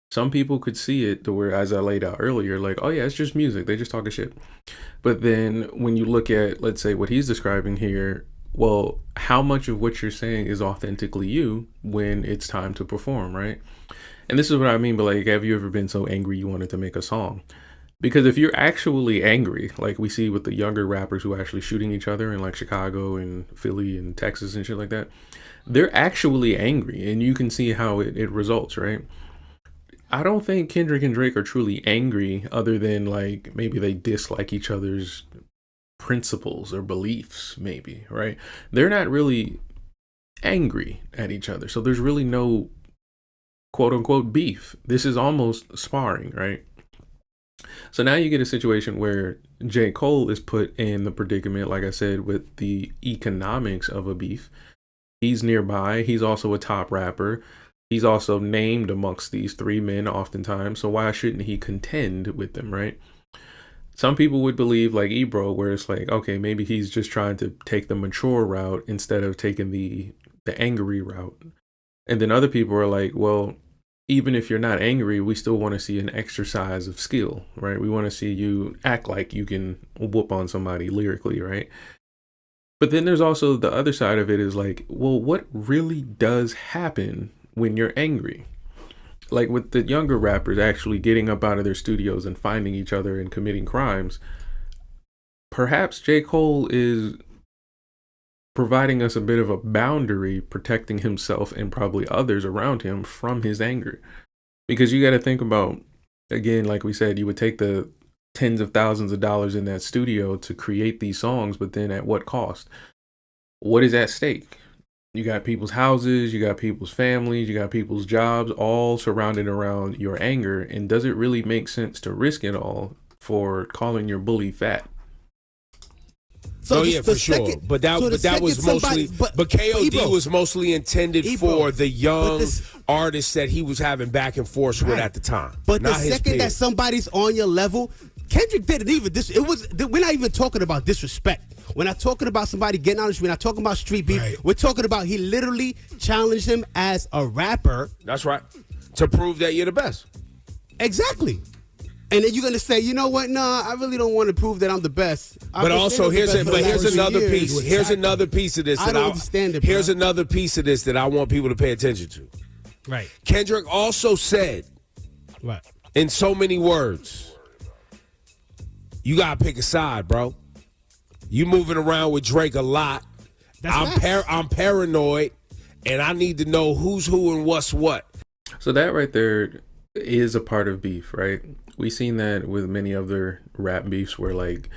Some people could see it to where, as I laid out earlier, like, oh yeah, it's just music. They just talking shit. But then when you look at, let's say, what he's describing here, well, how much of what you're saying is authentically you when it's time to perform, right? And this is what I mean, but like, have you ever been so angry you wanted to make a song? Because if you're actually angry, like we see with the younger rappers who are actually shooting each other in like Chicago and Philly and Texas and shit like that, they're actually angry and you can see how it results, right? I don't think Kendrick and Drake are truly angry other than like maybe they dislike each other's principles or beliefs, maybe, right? They're not really angry at each other. So there's really no quote unquote beef. This is almost sparring, right? So now you get a situation where J. Cole is put in the predicament, like I said, with the economics of a beef. He's nearby. He's also a top rapper. He's also named amongst these three men oftentimes. So why shouldn't he contend with them, right? Some people would believe like Ebro, where it's like, okay, maybe he's just trying to take the mature route instead of taking the angry route. And then other people are like, well, even if you're not angry, we still want to see an exercise of skill, right? We want to see you act like you can whoop on somebody lyrically, right? But then there's also the other side of it is like, well, what really does happen when you're angry? Like with the younger rappers actually getting up out of their studios and finding each other and committing crimes, perhaps J. Cole is providing us a bit of a boundary, protecting himself and probably others around him from his anger. Because you got to think about, again, like we said, you would take the tens of thousands of dollars in that studio to create these songs, but then at what cost? What is at stake? You got people's houses, you got people's families, you got people's jobs, all surrounded around your anger. And does it really make sense to risk it all for calling your bully fat? So yeah, for sure. But that was mostly, but KOD was mostly intended for the young artists that he was having back and forth with at the time. But the second that somebody's on your level, Kendrick didn't even we're not even talking about disrespect. We're not talking about somebody getting on the street. We're not talking about street beef. Right. We're talking about he literally challenged him as a rapper. That's right. To prove that you're the best. Exactly. And then you're gonna say, you know what? Nah, I really don't want to prove that I'm the best. But also, here's another piece. Here's another piece of this. Here's another piece of this that I want people to pay attention to. Right. Kendrick also said, right, in so many words, you gotta pick a side, bro. You moving around with Drake a lot. I'm paranoid, and I need to know who's who and what's what. So that right there is a part of beef, right? We've seen that with many other rap beefs where like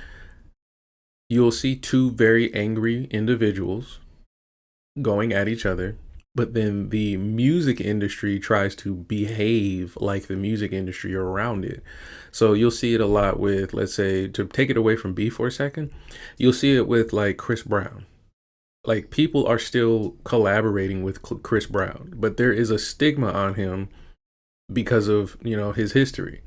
you'll see two very angry individuals going at each other, but then the music industry tries to behave like the music industry around it. So you'll see it a lot with, let's say, to take it away from beef for a second, you'll see it with like Chris Brown. Like people are still collaborating with Chris Brown, but there is a stigma on him because of, you know, his history.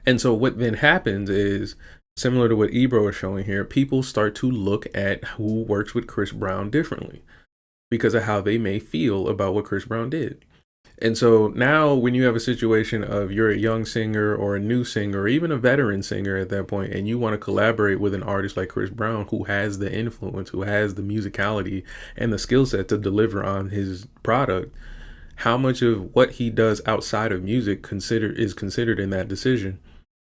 And so what then happens is, similar to what Ebro is showing here, people start to look at who works with Chris Brown differently because of how they may feel about what Chris Brown did. And so now when you have a situation of you're a young singer or a new singer or even a veteran singer at that point, and you want to collaborate with an artist like Chris Brown, who has the influence, who has the musicality and the skill set to deliver on his product, how much of what he does outside of music is considered in that decision?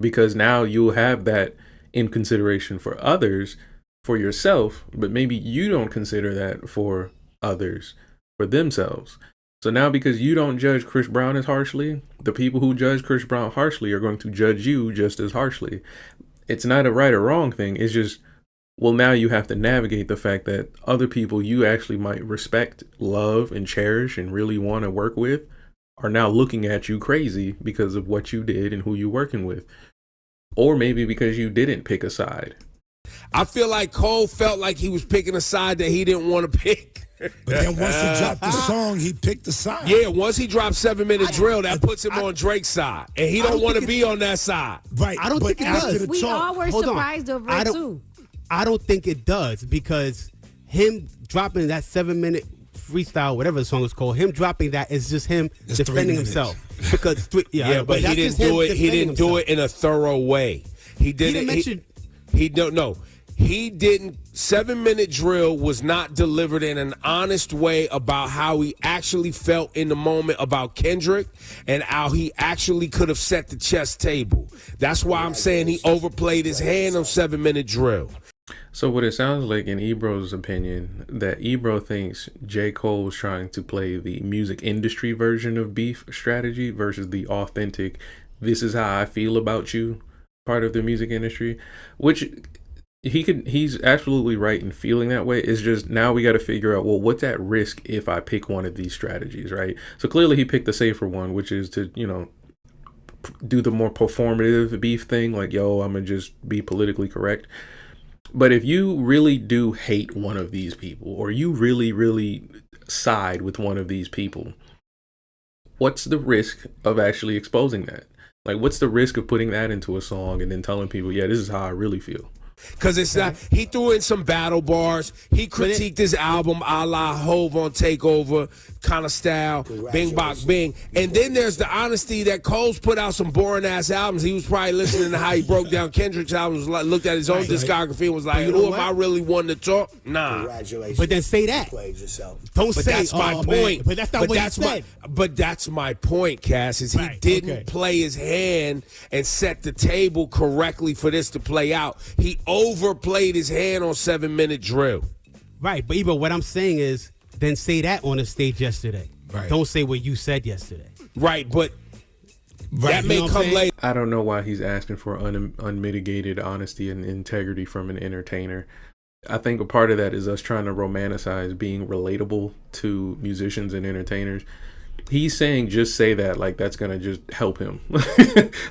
Because now you'll have that in consideration for others, for yourself, but maybe you don't consider that for others, for themselves. So now because you don't judge Chris Brown as harshly, the people who judge Chris Brown harshly are going to judge you just as harshly. It's not a right or wrong thing. It's just, well, now you have to navigate the fact that other people you actually might respect, love, and cherish and really want to work with are now looking at you crazy because of what you did and who you're working with. Or maybe because you didn't pick a side. I feel like Cole felt like he was picking a side that he didn't want to pick. But then once he dropped the song, he picked the side. Yeah, once he dropped 7 Minute Drill, that puts him on Drake's side. And he don't want to be on that side. Right. I don't think it does. We all were surprised over it too. I don't think it does, because him dropping that 7 minute freestyle, whatever the song is called, him dropping that is just him defending himself. Because but he didn't do it. He didn't do it in a thorough way. He didn't. He don't know. He didn't. 7 Minute Drill was not delivered in an honest way about how he actually felt in the moment about Kendrick and how he actually could have set the chess table. That's why I'm saying he overplayed his hand on 7 Minute Drill. So what it sounds like in Ebro's opinion, that Ebro thinks J. Cole was trying to play the music industry version of beef strategy versus the authentic, this is how I feel about you part of the music industry, which he's absolutely right in feeling that way. It's just now we got to figure out, well, what's at risk if I pick one of these strategies, right? So clearly he picked the safer one, which is to, you know, do the more performative beef thing, like, yo, I'm gonna just be politically correct. But if you really do hate one of these people, or you really, really side with one of these people, what's the risk of actually exposing that? Like, what's the risk of putting that into a song and then telling people, yeah, this is how I really feel? Because it's not, he threw in some battle bars. He critiqued his album a la Hove on Takeover kind of style, Bing Bok Bing. And then there's the honesty that Cole's put out some boring ass albums. He was probably listening to how he broke down Kendrick's albums, looked at his own discography and was like, who am I really one to talk? Nah. But then say that. Don't say, that's my point. But that's not what he said. But that's my point, Cass, is he didn't play his hand and set the table correctly for this to play out. He overplayed his hand on 7-minute drill. Right, but Ebro, what I'm saying is, then say that on the stage yesterday. Right. Don't say what you said yesterday. Right, but that may come later. I don't know why he's asking for unmitigated honesty and integrity from an entertainer. I think a part of that is us trying to romanticize being relatable to musicians and entertainers. He's saying just say that, like that's gonna just help him.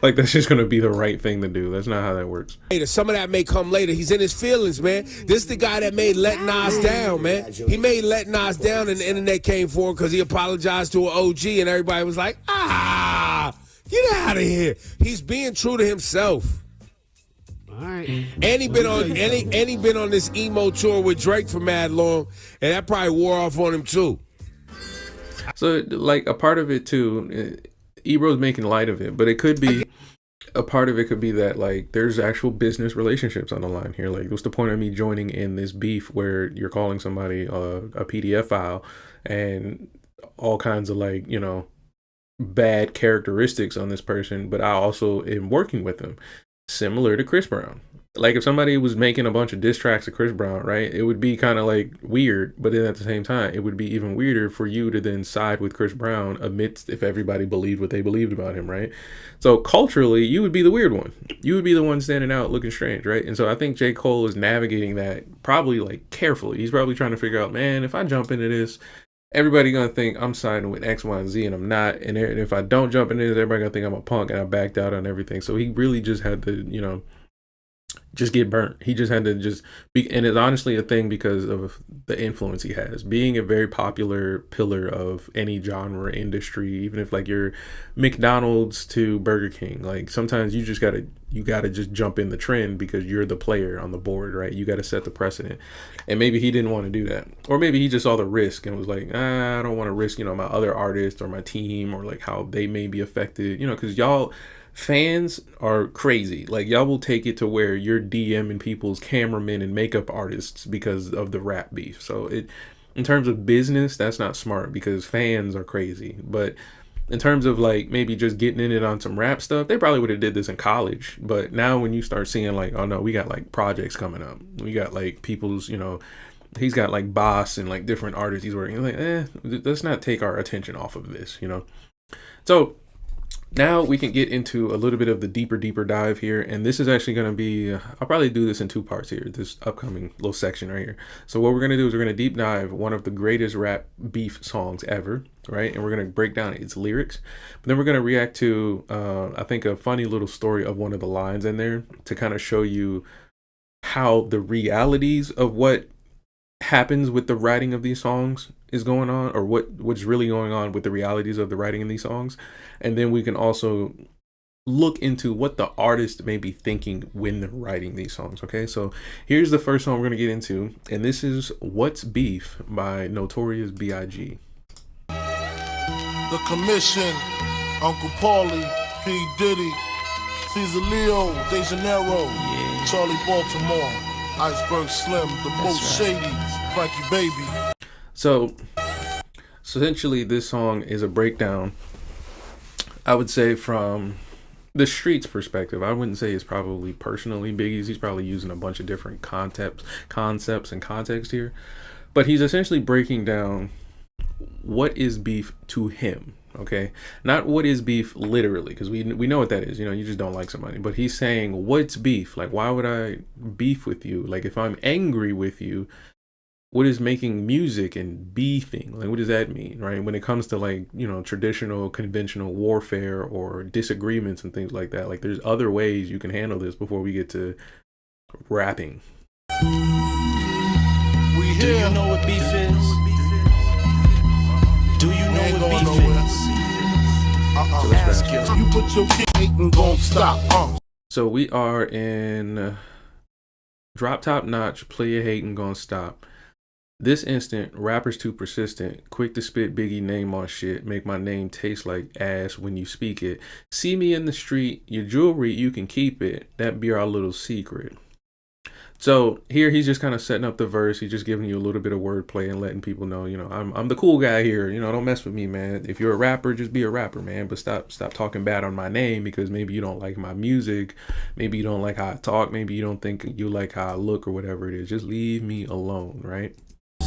Like that's just gonna be the right thing to do. That's not how that works. Some of that may come later. He's in his feelings, man. This is the guy that made Let Nas down, man. He made Let Nas down and the internet came for him because he apologized to an OG and everybody was like, get out of here. He's being true to himself. All right. And he been on this emo tour with Drake for mad long, and that probably wore off on him too. So, like, a part of it, too, Ebro's making light of it, but it could be, a part of it could be that, like, there's actual business relationships on the line here. Like, what's the point of me joining in this beef where you're calling somebody a PDF file and all kinds of, like, you know, bad characteristics on this person, but I also am working with them, similar to Chris Brown. Like if somebody was making a bunch of diss tracks of Chris Brown, right, it would be kind of like weird, but then at the same time, it would be even weirder for you to then side with Chris Brown amidst if everybody believed what they believed about him, right? So culturally, you would be the weird one. You would be the one standing out looking strange, right? And so I think J. Cole is navigating that probably like carefully. He's probably trying to figure out, man, if I jump into this, everybody gonna think I'm siding with X, Y, and Z, and I'm not. And if I don't jump into this, everybody gonna think I'm a punk and I backed out on everything. So he really just had to, you know, just get burnt. He just had to just be, and it's honestly a thing because of the influence he has. Being a very popular pillar of any genre industry, even if like you're McDonald's to Burger King, like sometimes you gotta just jump in the trend because you're the player on the board, right? You gotta set the precedent. And maybe he didn't want to do that. Or maybe he just saw the risk and was like, I don't want to risk, you know, my other artists or my team or like how they may be affected, you know, because y'all fans are crazy. Like y'all will take it to where you're DMing people's cameramen and makeup artists because of the rap beef. So it, in terms of business, that's not smart because fans are crazy. But in terms of like maybe just getting in it on some rap stuff, they probably would have did this in college. But now when you start seeing like, oh no, we got like projects coming up, we got like people's, you know, he's got like Boss and like different artists he's working like, let's not take our attention off of this, you know. So now we can get into a little bit of the deeper dive here. And this is actually going to be, I'll probably do this in 2 parts here, this upcoming little section right here. So what we're going to do is we're going to deep dive one of the greatest rap beef songs ever, right? And we're going to break down its lyrics. But then we're going to react to, I think, a funny little story of one of the lines in there to kind of show you how the realities of what happens with the writing of these songs is going on, or what's really going on with the realities of the writing in these songs. And then we can also look into what the artist may be thinking when they're writing these songs. Okay, so here's the first song we're gonna get into, and this is What's Beef by Notorious B.I.G. The Commission, Uncle Paulie, P. Diddy, Caesar Leo, De Janeiro, Charlie Baltimore, Iceberg Slim, the most shady, Frankie Baby. So essentially this song is a breakdown, I would say, from the streets perspective. I wouldn't say it's probably personally Biggie's. He's probably using a bunch of different concepts and context here. But he's essentially breaking down what is beef to him, okay? Not what is beef literally, because we know what that is. You know, you just don't like somebody. But he's saying, what's beef? Like, why would I beef with you? Like, if I'm angry with you, what is making music and beefing? Like, what does that mean, right? When it comes to like, traditional, conventional warfare or disagreements and things like that, like there's other ways you can handle this before we get to rapping. Do you know what beef is? Do you know what beef is? You put your kid and gon' stop. So we are in drop top notch, play your hate and gon' stop. This instant, rappers too persistent, quick to spit Biggie name on shit, make my name taste like ass when you speak it. See me in the street, your jewelry, you can keep it. That be our little secret. So here he's just kind of setting up the verse. He's just giving you a little bit of wordplay and letting people know, I'm the cool guy here. Don't mess with me, man. If you're a rapper, just be a rapper, man. But stop talking bad on my name, because maybe you don't like my music. Maybe you don't like how I talk. Maybe you don't think you like how I look or whatever it is. Just leave me alone, right?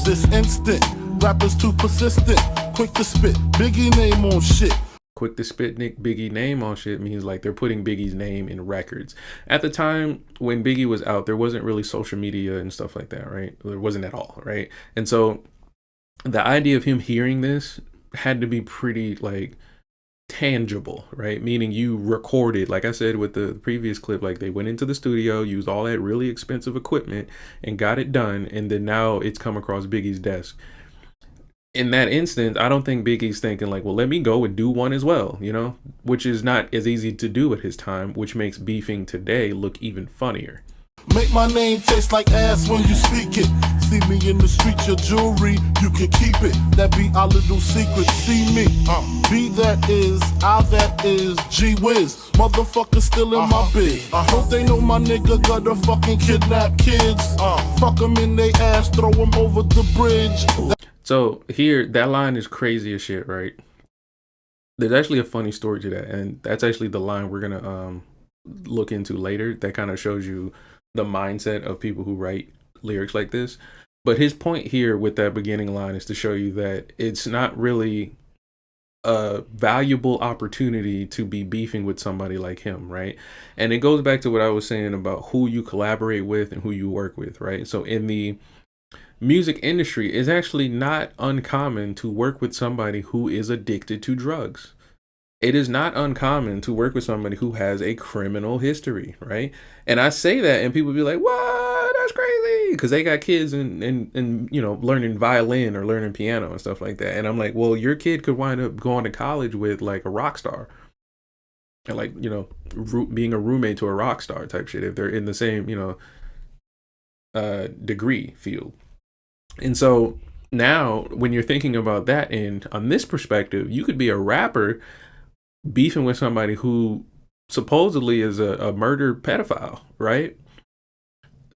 This instant, rappers too persistent, quick to spit Biggie name on shit. Quick to spit Biggie name on shit means like they're putting Biggie's name in records. At the time when Biggie was out, there wasn't really social media and stuff like that, right? There wasn't at all, right? And so the idea of him hearing this had to be pretty like tangible, right? Meaning you recorded, like I said with the previous clip, like they went into the studio, used all that really expensive equipment and got it done, and then now it's come across Biggie's desk. In that instance, I don't think Biggie's thinking like, well, let me go and do one as well, which is not as easy to do at his time, which makes beefing today look even funnier. Make my name taste like ass when you speak it. See me in the street, your jewelry, you can keep it. That be our little secret. See me, be that is, I that is, gee whiz. Motherfucker still in my biz. I hope they know my nigga got a fucking kidnap kids. Fuck them in they ass, throw them over the bridge. So here, that line is crazy as shit, right? There's actually a funny story to that, and that's actually the line we're gonna look into later. That kind of shows you the mindset of people who write lyrics like this. But his point here with that beginning line is to show you that it's not really a valuable opportunity to be beefing with somebody like him, right? And it goes back to what I was saying about who you collaborate with and who you work with, right? So in the music industry, it's actually not uncommon to work with somebody who is addicted to drugs. It is not uncommon to work with somebody who has a criminal history, right? And I say that and people be like, what? That's crazy. Because they got kids and learning violin or learning piano and stuff like that. And I'm like, well, your kid could wind up going to college with like a rock star. And like, being a roommate to a rock star type shit if they're in the same, degree field. And so now when you're thinking about that and on this perspective, you could be a rapper beefing with somebody who supposedly is a murdered pedophile, right?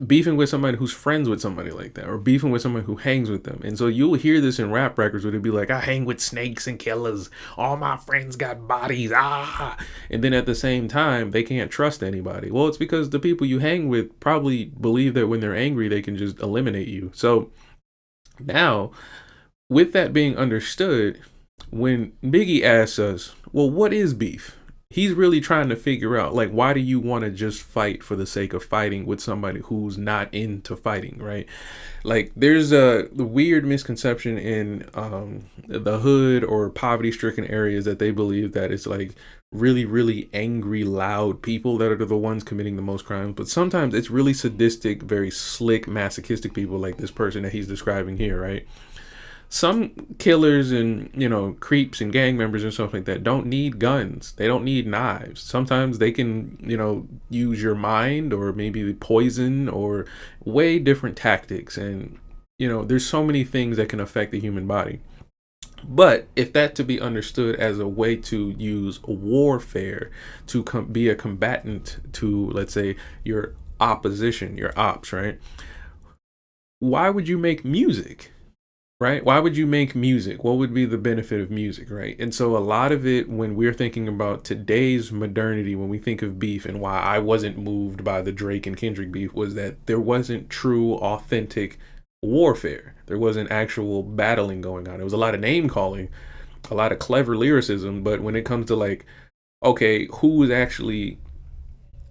Beefing with somebody who's friends with somebody like that, or beefing with somebody who hangs with them. And so you'll hear this in rap records where they'll be like, I hang with snakes and killers. All my friends got bodies. And then at the same time, they can't trust anybody. Well, it's because the people you hang with probably believe that when they're angry, they can just eliminate you. So now, with that being understood, when Biggie asks us, well, what is beef? He's really trying to figure out, like, why do you want to just fight for the sake of fighting with somebody who's not into fighting, right? Like, there's the weird misconception in the hood or poverty-stricken areas that they believe that it's like really, really angry, loud people that are the ones committing the most crimes. But sometimes it's really sadistic, very slick, masochistic people like this person that he's describing here, right? Some killers and, creeps and gang members and stuff like that don't need guns. They don't need knives. Sometimes they can, use your mind or maybe poison or way different tactics. And, there's so many things that can affect the human body. But if that to be understood as a way to use warfare, to be a combatant to, let's say, your opposition, your ops, right? Why would you make music? Right? Why would you make music? What would be the benefit of music, right? And so a lot of it, when we're thinking about today's modernity, when we think of beef, and why I wasn't moved by the Drake and Kendrick beef, was that there wasn't true, authentic warfare. There wasn't actual battling going on. It was a lot of name calling, a lot of clever lyricism, but when it comes to like, okay, who is actually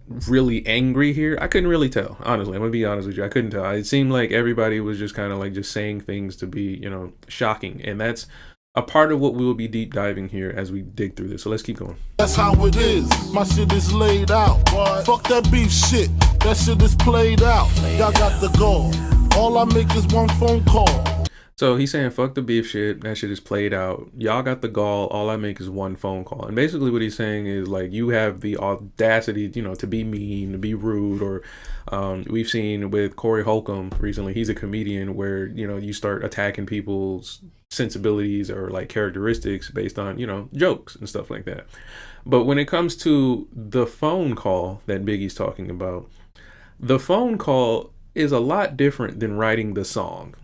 really angry here. I couldn't really tell, honestly. I'm gonna be honest with you. I couldn't tell. It seemed like everybody was just kind of like just saying things to be, you know, shocking. And that's a part of what we will be deep diving here as we dig through this. So let's keep going. That's how it is. My shit is laid out. What? Fuck that beef shit. That shit is played out. Y'all got the goal. All I make is one phone call. So he's saying, fuck the beef shit. That shit is played out. Y'all got the gall. All I make is one phone call. And basically what he's saying is like, you have the audacity, you know, to be mean, to be rude, or we've seen with Corey Holcomb recently, he's a comedian where, you know, you start attacking people's sensibilities or like characteristics based on, you know, jokes and stuff like that. But when it comes to the phone call that Biggie's talking about, the phone call is a lot different than writing the song.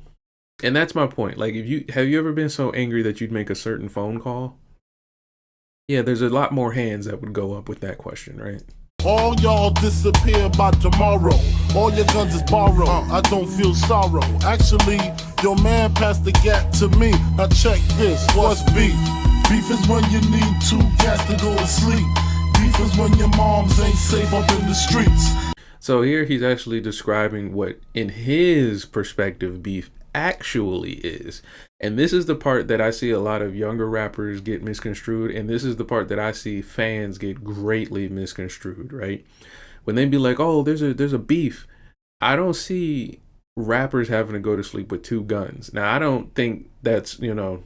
And that's my point. Like, have you ever been so angry that you'd make a certain phone call? Yeah, there's a lot more hands that would go up with that question, right? All y'all disappear by tomorrow. All your guns is borrowed. I don't feel sorrow. Actually, your man passed the gap to me. Now check this. What's beef? Beef is when you need two cats to go to sleep. Beef is when your moms ain't safe up in the streets. So here he's actually describing what, in his perspective, beef actually is. And this is the part that I see a lot of younger rappers get misconstrued, and this is the part that I see fans get greatly misconstrued, right? When they be like, oh, there's a beef, I don't see rappers having to go to sleep with two guns. Now, I don't think that's, you know,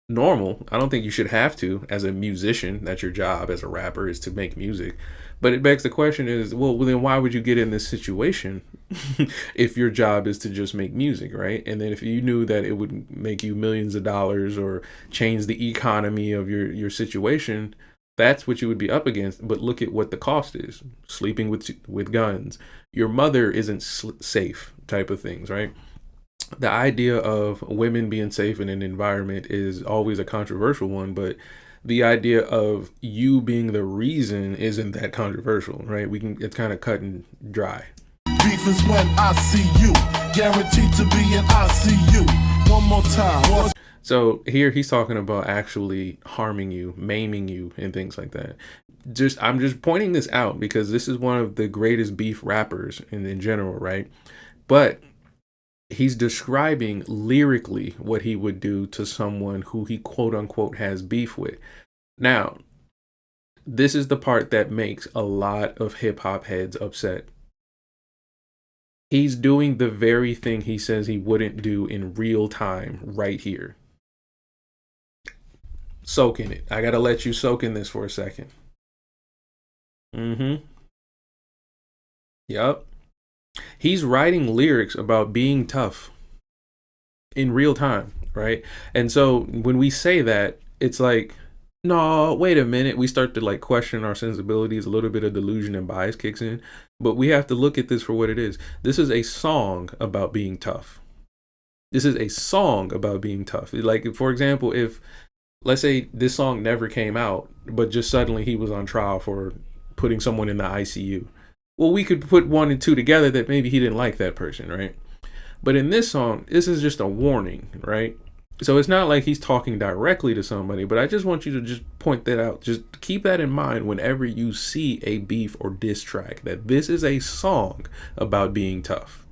normal. I don't think you should have to as a musician. That's your job as a rapper, is to make music. But it begs the question is, well, then why would you get in this situation if your job is to just make music, right? And then if you knew that it would make you millions of dollars or change the economy of your situation, that's what you would be up against. But look at what the cost is. Sleeping with guns. Your mother isn't safe type of things, right? The idea of women being safe in an environment is always a controversial one, but the idea of you being the reason isn't that controversial, right? It's kind of cut and dry. Beef is when I see you, guaranteed to be in ICU. One more time. So here he's talking about actually harming you, maiming you, and things like that. I'm just pointing this out because this is one of the greatest beef rappers in general, right? But he's describing lyrically what he would do to someone who he quote unquote has beef with. Now, this is the part that makes a lot of hip hop heads upset. He's doing the very thing he says he wouldn't do in real time right here. Soak in it. I gotta let you soak in this for a second. Yup. He's writing lyrics about being tough in real time, right? And so when we say that, it's like, no, wait a minute. We start to like question our sensibilities. A little bit of delusion and bias kicks in. But we have to look at this for what it is. This is a song about being tough. This is a song about being tough. Like, for example, if, let's say this song never came out, but just suddenly he was on trial for putting someone in the ICU. Well, we could put one and two together that maybe he didn't like that person, right? But in this song, this is just a warning, right? So it's not like he's talking directly to somebody, but I just want you to just point that out. Just keep that in mind whenever you see a beef or diss track, that this is a song about being tough.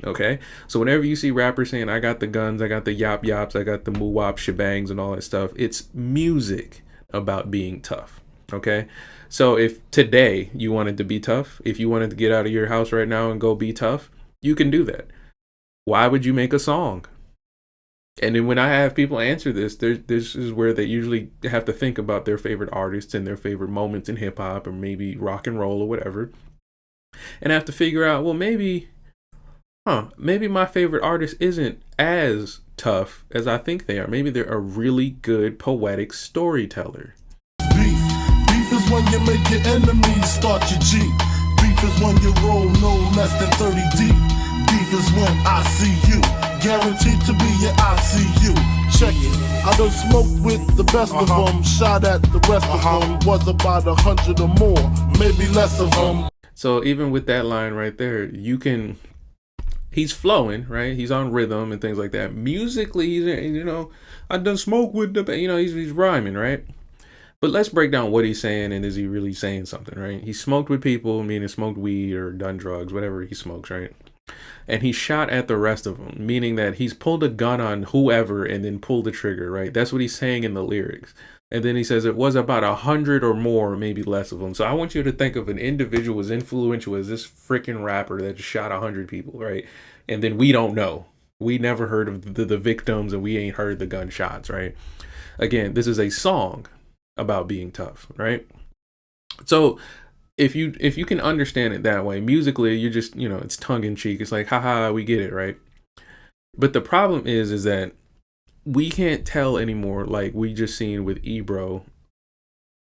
Okay? So whenever you see rappers saying, I got the guns, I got the yop yops, I got the moo wop shebangs and all that stuff, it's music about being tough. Okay? So if today you wanted to be tough, if you wanted to get out of your house right now and go be tough, you can do that. Why would you make a song? And then when I have people answer this, this is where they usually have to think about their favorite artists and their favorite moments in hip hop or maybe rock and roll or whatever. And have to figure out, well, maybe my favorite artist isn't as tough as I think they are. Maybe they're a really good poetic storyteller. Beef is when you make your enemies start your Jeep. Beef is when you roll no less than 30 deep. Beef is when I see you, guaranteed to be your ICU. Check it. I done smoked with the best of them, shot at the rest of them. Was about 100 or more, maybe less of them. So even with that line right there, you can, he's flowing, right? He's on rhythm and things like that. Musically, he's, I done smoke with the, he's rhyming, right? But let's break down what he's saying, and is he really saying something, right? He smoked with people, meaning smoked weed or done drugs, whatever he smokes, right? And he shot at the rest of them, meaning that he's pulled a gun on whoever and then pulled the trigger, right? That's what he's saying in the lyrics. And then he says it was about 100 or more, maybe less of them. So I want you to think of an individual as influential as this freaking rapper that just shot 100 people, right? And then we don't know. We never heard of the victims, and we ain't heard the gunshots, right? Again, this is a song about being tough, right? So if you can understand it that way, musically, you're just, it's tongue in cheek. It's like, haha, we get it, right? But the problem is that we can't tell anymore, like we just seen with Ebro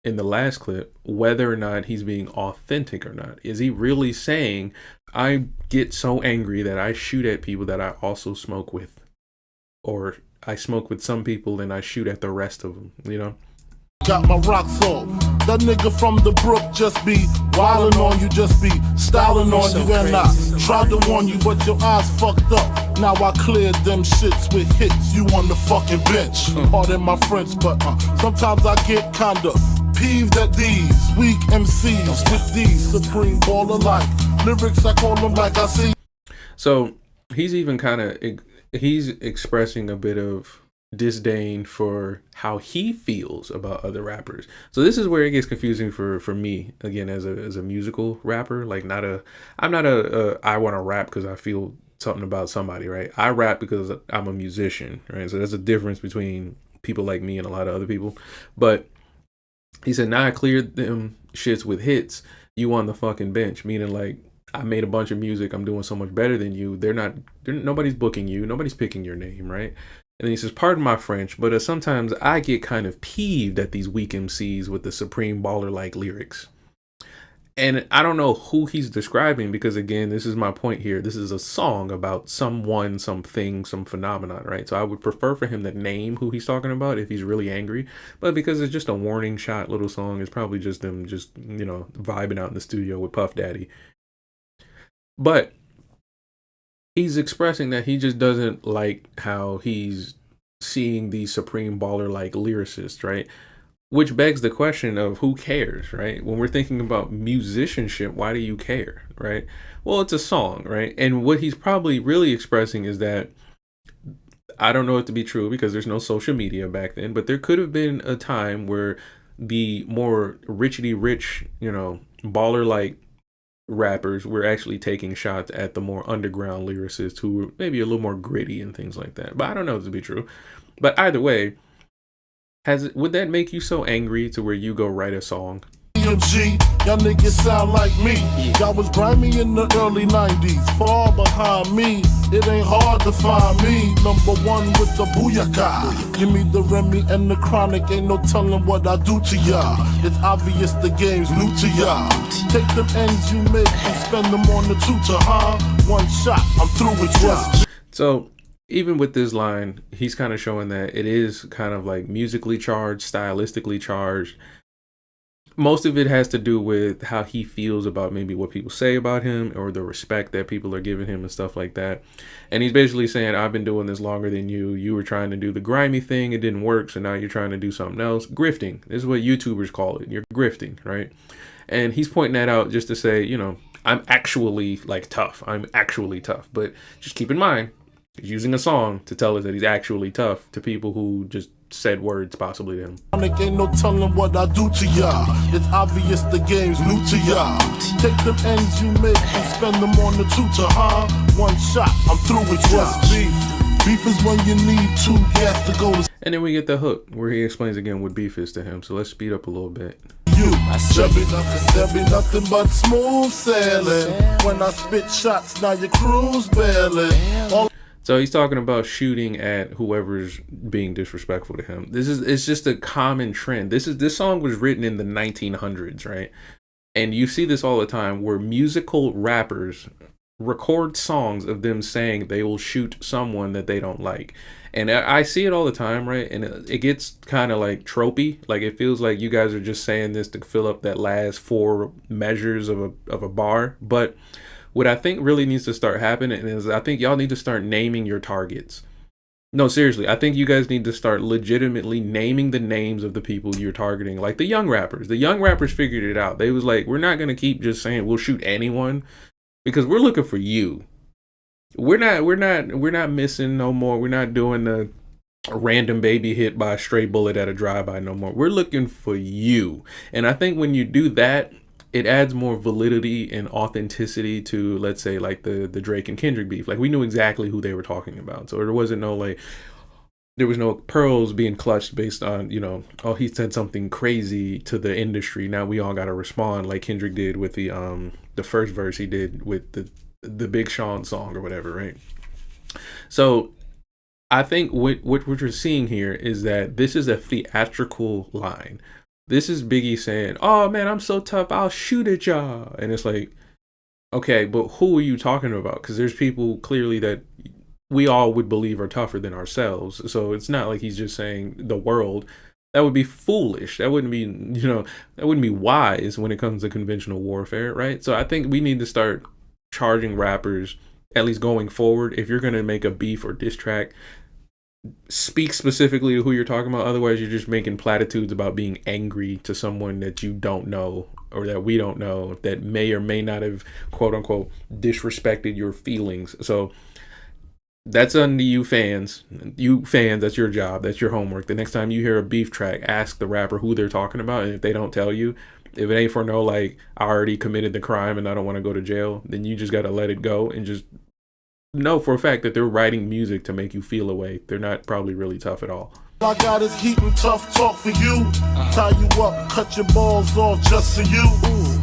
in the last clip, whether or not he's being authentic or not. Is he really saying, I get so angry that I shoot at people that I also smoke with, or I smoke with some people and I shoot at the rest of them, Got my rocks off. That nigga from the brook just be wildin' on you, just be styling on you, and I tried to warn you, but your eyes fucked up. Now I cleared them shits with hits. You on the fucking bench. Pardon my French, but sometimes I get kinda peeved at these weak MCs with these supreme baller like lyrics. I call them like I see. So he's even he's expressing a bit of disdain for how he feels about other rappers. So this is where it gets confusing for me, again, as a musical rapper. Like I'm not I want to rap because I feel something about somebody, right? I rap because I'm a musician, right? So there's a difference between people like me and a lot of other people. But he said, now I cleared them shits with hits. You on the fucking bench, meaning like, I made a bunch of music. I'm doing so much better than you. Nobody's booking you. Nobody's picking your name, right? And then he says, pardon my French, but sometimes I get kind of peeved at these weak MCs with the supreme baller-like lyrics. And I don't know who he's describing, because again, this is my point here. This is a song about someone, something, some phenomenon, right? So I would prefer for him to name who he's talking about if he's really angry. But because it's just a warning shot little song, it's probably just them vibing out in the studio with Puff Daddy. But he's expressing that he just doesn't like how he's seeing these supreme baller like lyricists, right? Which begs the question of who cares, right? When we're thinking about musicianship, why do you care, right? Well, it's a song, right? And what he's probably really expressing is that, I don't know it to be true because there's no social media back then, but there could have been a time where the more richly rich, baller like rappers were actually taking shots at the more underground lyricists who were maybe a little more gritty and things like that. But I don't know if to be true. But either way, would that make you so angry to where you go write a song? Y'all niggas sound like me. Y'all was grimy in the early 90s. Far behind me, it ain't hard to find me. Number one with the booyaka. Give me the Remy and the chronic. Ain't no telling what I do to y'all. It's obvious the game's new to y'all. Take them ends you make and spend them on the tutor, huh? One shot, I'm through with y'all. So even with this line, he's kind of showing that it is kind of like musically charged, stylistically charged. Most of it has to do with how he feels about maybe what people say about him or the respect that people are giving him and stuff like that. And he's basically saying, I've been doing this longer than you. You were trying to do the grimy thing. It didn't work. So now you're trying to do something else. Grifting. This is what YouTubers call it. You're grifting, right? And he's pointing that out just to say, I'm actually like tough. I'm actually tough. But just keep in mind, he's using a song to tell us that he's actually tough to people who just said words possibly to him. Ain't no telling what I do to y'all. It's obvious the game's new to y'all. Take them ends you make and spend them on the tutor, huh? One shot, I'm through with just beef. Beef is when you need two gas to go to. And then we get the hook where he explains again what beef is to him. So let's speed up a little bit. There be nothing but smooth sailing. When I spit shots, now your crew's bailing. So he's talking about shooting at whoever's being disrespectful to him. It's just a common trend. This song was written in the 1900s, right? And you see this all the time where musical rappers record songs of them saying they will shoot someone that they don't like. And I see it all the time, right? And it gets kind of like tropey. Like it feels like you guys are just saying this to fill up that last 4 measures of a bar. But what I think really needs to start happening is I think y'all need to start naming your targets. No, seriously, I think you guys need to start legitimately naming the names of the people you're targeting, like the young rappers. The young rappers figured it out. They was like, we're not gonna keep just saying we'll shoot anyone, because we're looking for you. We're not missing no more. We're not doing a random baby hit by a stray bullet at a drive-by no more. We're looking for you. And I think when you do that, it adds more validity and authenticity to, let's say, like the Drake and Kendrick beef. Like, we knew exactly who they were talking about. So there wasn't no, like, there was no pearls being clutched based on, you know, oh, he said something crazy to the industry, now we all got to respond, like Kendrick did with the first verse he did with the Big Sean song or whatever, right? So I think what we're seeing here is that this is a theatrical line. This is Biggie saying, oh man, I'm so tough, I'll shoot at y'all. And it's like, okay, but who are you talking about? Because there's people clearly that we all would believe are tougher than ourselves. So it's not like he's just saying the world. That would be foolish. That wouldn't be, you know, that wouldn't be wise when it comes to conventional warfare, right? So I think we need to start charging rappers, at least going forward, if you're going to make a beef or diss track, speak specifically to who you're talking about. Otherwise, you're just making platitudes about being angry to someone that you don't know, or that we don't know, that may or may not have, quote unquote, disrespected your feelings. So that's on you fans. You fans, that's your job. That's your homework. The next time you hear a beef track, ask the rapper who they're talking about. And if they don't tell you, if it ain't for no, like, I already committed the crime and I don't want to go to jail, then you just got to let it go and just know for a fact that they're writing music to make you feel a way. They're not probably really tough at all. I got is heat and tough talk for you. Tie you up, cut your balls off just for you.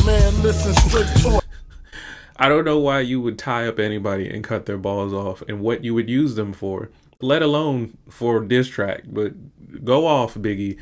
Man, listen, straight talk. I don't know why you would tie up anybody and cut their balls off and what you would use them for, let alone for a diss track. But go off, Biggie.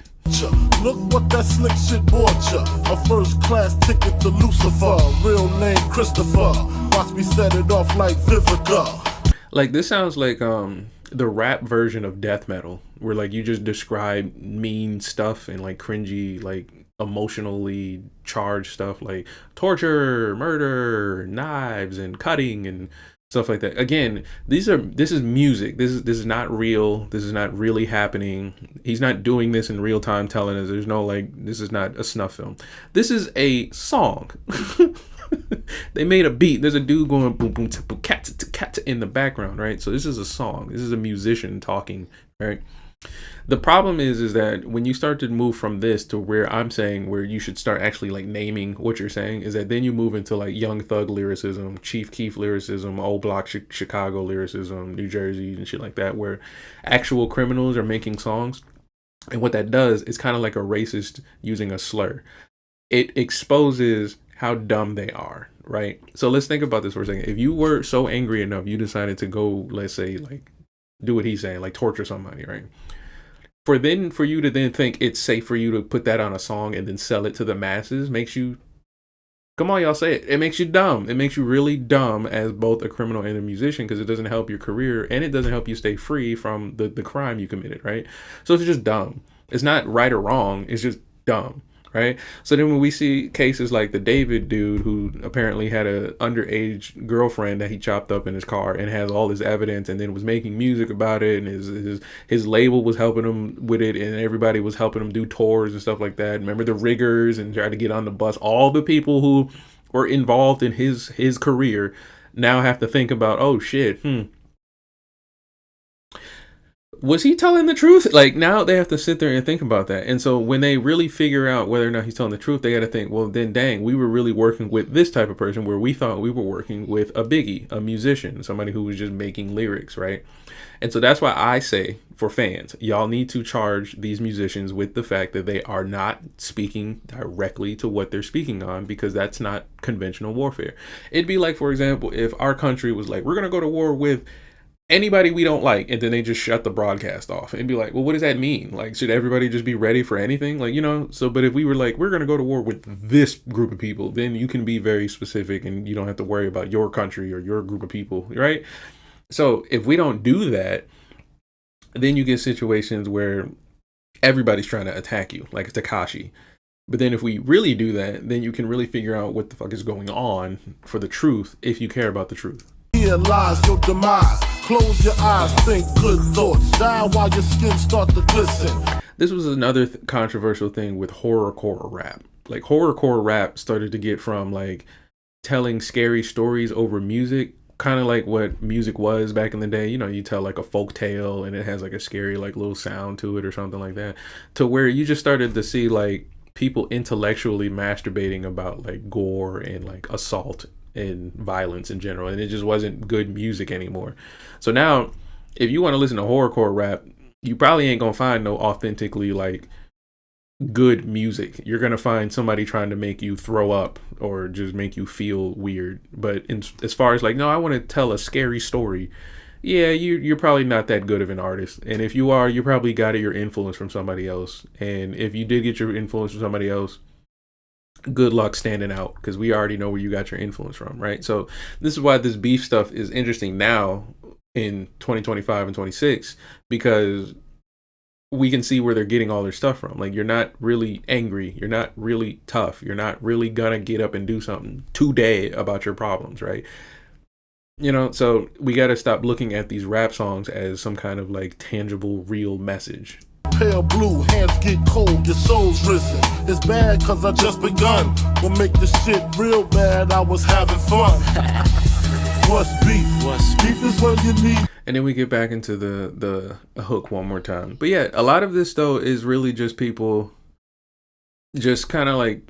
Look what that slick shit bought ya. A first class ticket to Lucifer. Real name Christopher. Watch me set it off like Vivica. Like, this sounds like the rap version of death metal, where like you just describe mean stuff and like cringy, like emotionally charged stuff like torture, murder, knives, and cutting and stuff like that. Again, this is music. This is not real. This is not really happening. He's not doing this in real time telling us. There's no, like, this is not a snuff film. This is a song. They made a beat. There's a dude going boom boom boom cat in the background, right? So this is a song. This is a musician talking, right? The problem is that when you start to move from this to where I'm saying where you should start actually like naming what you're saying, is that then you move into like Young Thug lyricism, Chief Keef lyricism, Old Block Chicago lyricism, New Jersey and shit like that, where actual criminals are making songs. And what that does is kind of like a racist using a slur. It exposes how dumb they are, right? So let's think about this for a second. If you were so angry enough, you decided to go, let's say, like, do what he's saying, like torture somebody, right? For you to then think it's safe for you to put that on a song and then sell it to the masses makes you, come on, y'all, say it. It makes you dumb. It makes you really dumb as both a criminal and a musician, because it doesn't help your career and it doesn't help you stay free from the crime you committed, right? So it's just dumb. It's not right or wrong. It's just dumb. Right. So then when we see cases like the David dude who apparently had a underage girlfriend that he chopped up in his car and has all this evidence and then was making music about it, and his label was helping him with it and everybody was helping him do tours and stuff like that. Remember the riggers and try to get on the bus. All the people who were involved in his career now have to think about, oh shit, was he telling the truth? Like, now they have to sit there and think about that. And so when they really figure out whether or not he's telling the truth, they got to think, well, then dang, we were really working with this type of person, where we thought we were working with a Biggie, a musician, somebody who was just making lyrics, right? And so that's why I say, for fans, y'all need to charge these musicians with the fact that they are not speaking directly to what they're speaking on, because that's not conventional warfare. It'd be like, for example, if our country was like, we're going to go to war with anybody we don't like, and then they just shut the broadcast off and be like, well, what does that mean? Like, should everybody just be ready for anything? Like, you know, so, but if we were like, we're going to go to war with this group of people, then you can be very specific and you don't have to worry about your country or your group of people, right? So if we don't do that, then you get situations where everybody's trying to attack you, like Takashi. But then if we really do that, then you can really figure out what the fuck is going on for the truth, if you care about the truth. Here lies your demise. Close your eyes, think good thoughts. Die while your skin start to glisten. This was another controversial thing with horrorcore rap. Like horrorcore rap started to get from like telling scary stories over music, kind of like what music was back in the day. You know, you tell like a folk tale and it has like a scary like little sound to it or something like that, to where you just started to see like people intellectually masturbating about like gore and like assault and violence in general, and it just wasn't good music anymore. So now if you want to listen to horrorcore rap, you probably ain't gonna find no authentically like good music. You're gonna find somebody trying to make you throw up or just make you feel weird. But as far as like, no, I want to tell a scary story, yeah, you're probably not that good of an artist. And if you are, you probably got your influence from somebody else. And if you did get your influence from somebody else, good luck standing out, because we already know where you got your influence from, right? So this is why this beef stuff is interesting now in 2025 and 26, because we can see where they're getting all their stuff from. Like, you're not really angry, you're not really tough, you're not really gonna get up and do something today about your problems, right? You know, so we got to stop looking at these rap songs as some kind of like tangible, real message. Pale blue, hands get cold, your soul's risen. It's bad cause I just begun. Will make this shit real bad, I was having fun. What's beef? Beef is what you need. And then we get back into the hook one more time. But yeah, a lot of this though is really just people just kind of like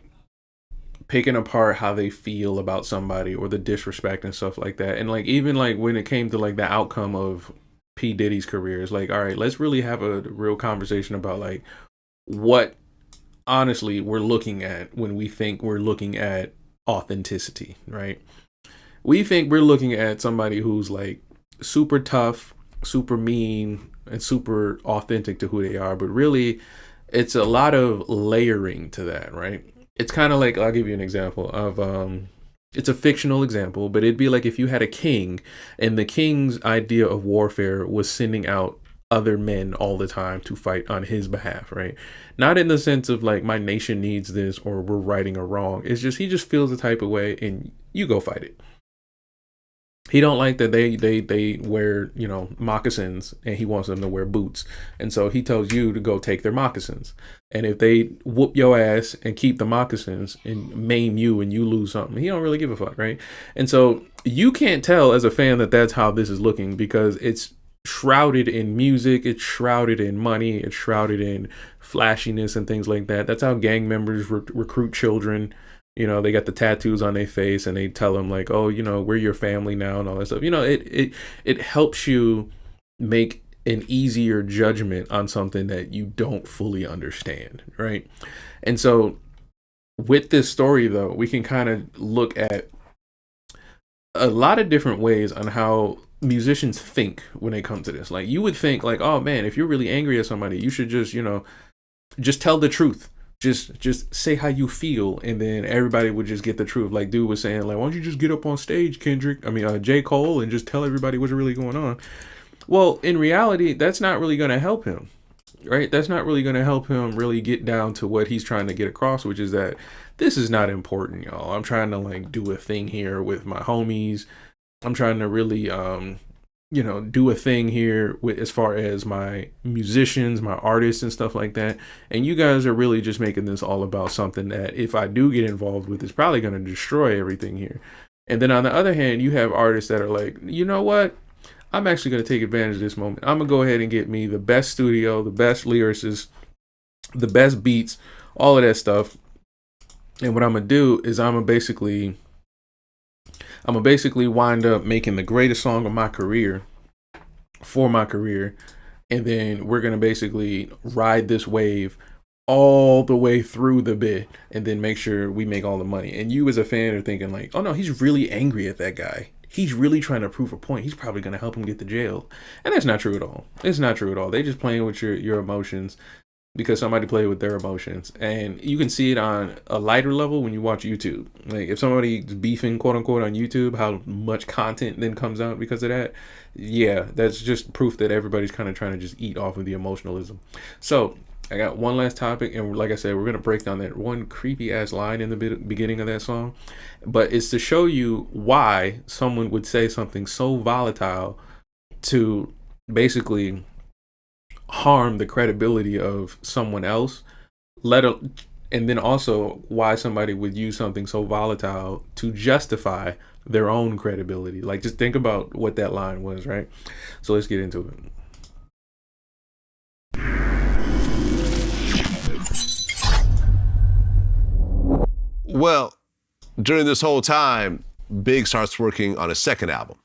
picking apart how they feel about somebody or the disrespect and stuff like that. And like even like when it came to like the outcome of P. Diddy's career, it's like, all right, let's really have a real conversation about like what honestly we're looking at when we think we're looking at authenticity, right? We think we're looking at somebody who's like super tough, super mean, and super authentic to who they are, but really it's a lot of layering to that, right? It's kind of like, I'll give you an example of it's a fictional example, but it'd be like if you had a king and the king's idea of warfare was sending out other men all the time to fight on his behalf, right? Not in the sense of like my nation needs this or we're righting a wrong. It's just he just feels the type of way and you go fight it. He don't like that they wear, you know, moccasins and he wants them to wear boots. And so he tells you to go take their moccasins. And if they whoop your ass and keep the moccasins and maim you and you lose something, he don't really give a fuck, right? And so you can't tell as a fan that that's how this is looking, because it's shrouded in music, it's shrouded in money, it's shrouded in flashiness and things like that. That's how gang members recruit children. You know, they got the tattoos on their face and they tell them like, oh, you know, we're your family now and all that stuff. You know, it helps you make an easier judgment on something that you don't fully understand, right? And so with this story, though, we can kind of look at a lot of different ways on how musicians think when they come to this. Like, you would think like, oh man, if you're really angry at somebody, you should just, you know, just tell the truth. Just say how you feel, and then everybody would just get the truth. Like dude was saying, like, why don't you just get up on stage, J. Cole, and just tell everybody what's really going on? Well, in reality, that's not really going to help him, right? That's not really going to help him really get down to what he's trying to get across, which is that this is not important, y'all. I'm trying to like do a thing here with my homies. I'm trying to really, you know, do a thing here with as far as my musicians, my artists and stuff like that. And you guys are really just making this all about something that if I do get involved with, it's probably going to destroy everything here. And then on the other hand, you have artists that are like, you know what? I'm actually going to take advantage of this moment. I'm going to go ahead and get me the best studio, the best lyricists, the best beats, all of that stuff. And what I'm going to do is I'm going to basically wind up making the greatest song of my career for my career. And then we're going to basically ride this wave all the way through the bit and then make sure we make all the money. And you as a fan are thinking like, oh no, he's really angry at that guy. He's really trying to prove a point. He's probably going to help him get to jail. And that's not true at all. It's not true at all. They just playing with your emotions because somebody played with their emotions. And you can see it on a lighter level when you watch YouTube. Like if somebody's beefing, quote unquote, on YouTube, how much content then comes out because of that. Yeah, that's just proof that everybody's kind of trying to just eat off of the emotionalism. So I got one last topic, and like I said, we're going to break down that one creepy ass line in the beginning of that song. But it's to show you why someone would say something so volatile to basically harm the credibility of someone else, and then also why somebody would use something so volatile to justify their own credibility. Like, just think about what that line was, right? So let's get into it. Well, during this whole time, Big starts working on a second album.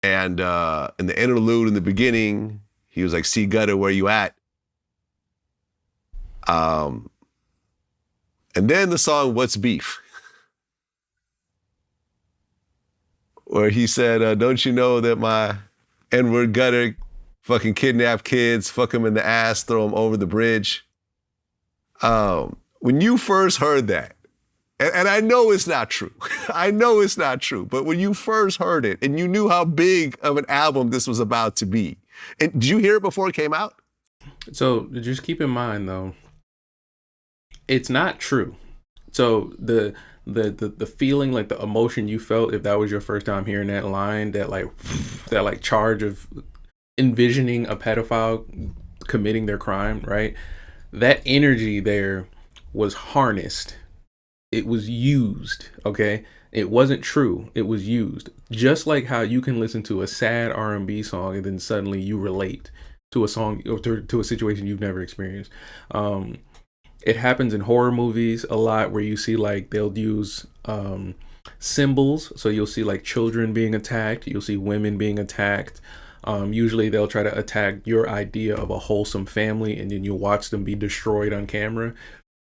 And in the interlude in the beginning, he was like, "See Gutter, where you at?" And then the song "What's Beef?" where he said, "Don't you know that my N-word gutter fucking kidnap kids, fuck them in the ass, throw them over the bridge?" When you first heard that, and I know it's not true, I know it's not true, but when you first heard it and you knew how big of an album this was about to be, and did you hear it before it came out? So just keep in mind though, it's not true. So the feeling, like the emotion you felt if that was your first time hearing that line, that like charge of envisioning a pedophile committing their crime, right? That energy there was harnessed. It was used, okay? It wasn't true. It was used. Just like how you can listen to a sad R&B song and then suddenly you relate to a song or to a situation you've never experienced. It happens in horror movies a lot, where you see like they'll use symbols. So you'll see like children being attacked. You'll see women being attacked. Usually they'll try to attack your idea of a wholesome family, and then you'll watch them be destroyed on camera.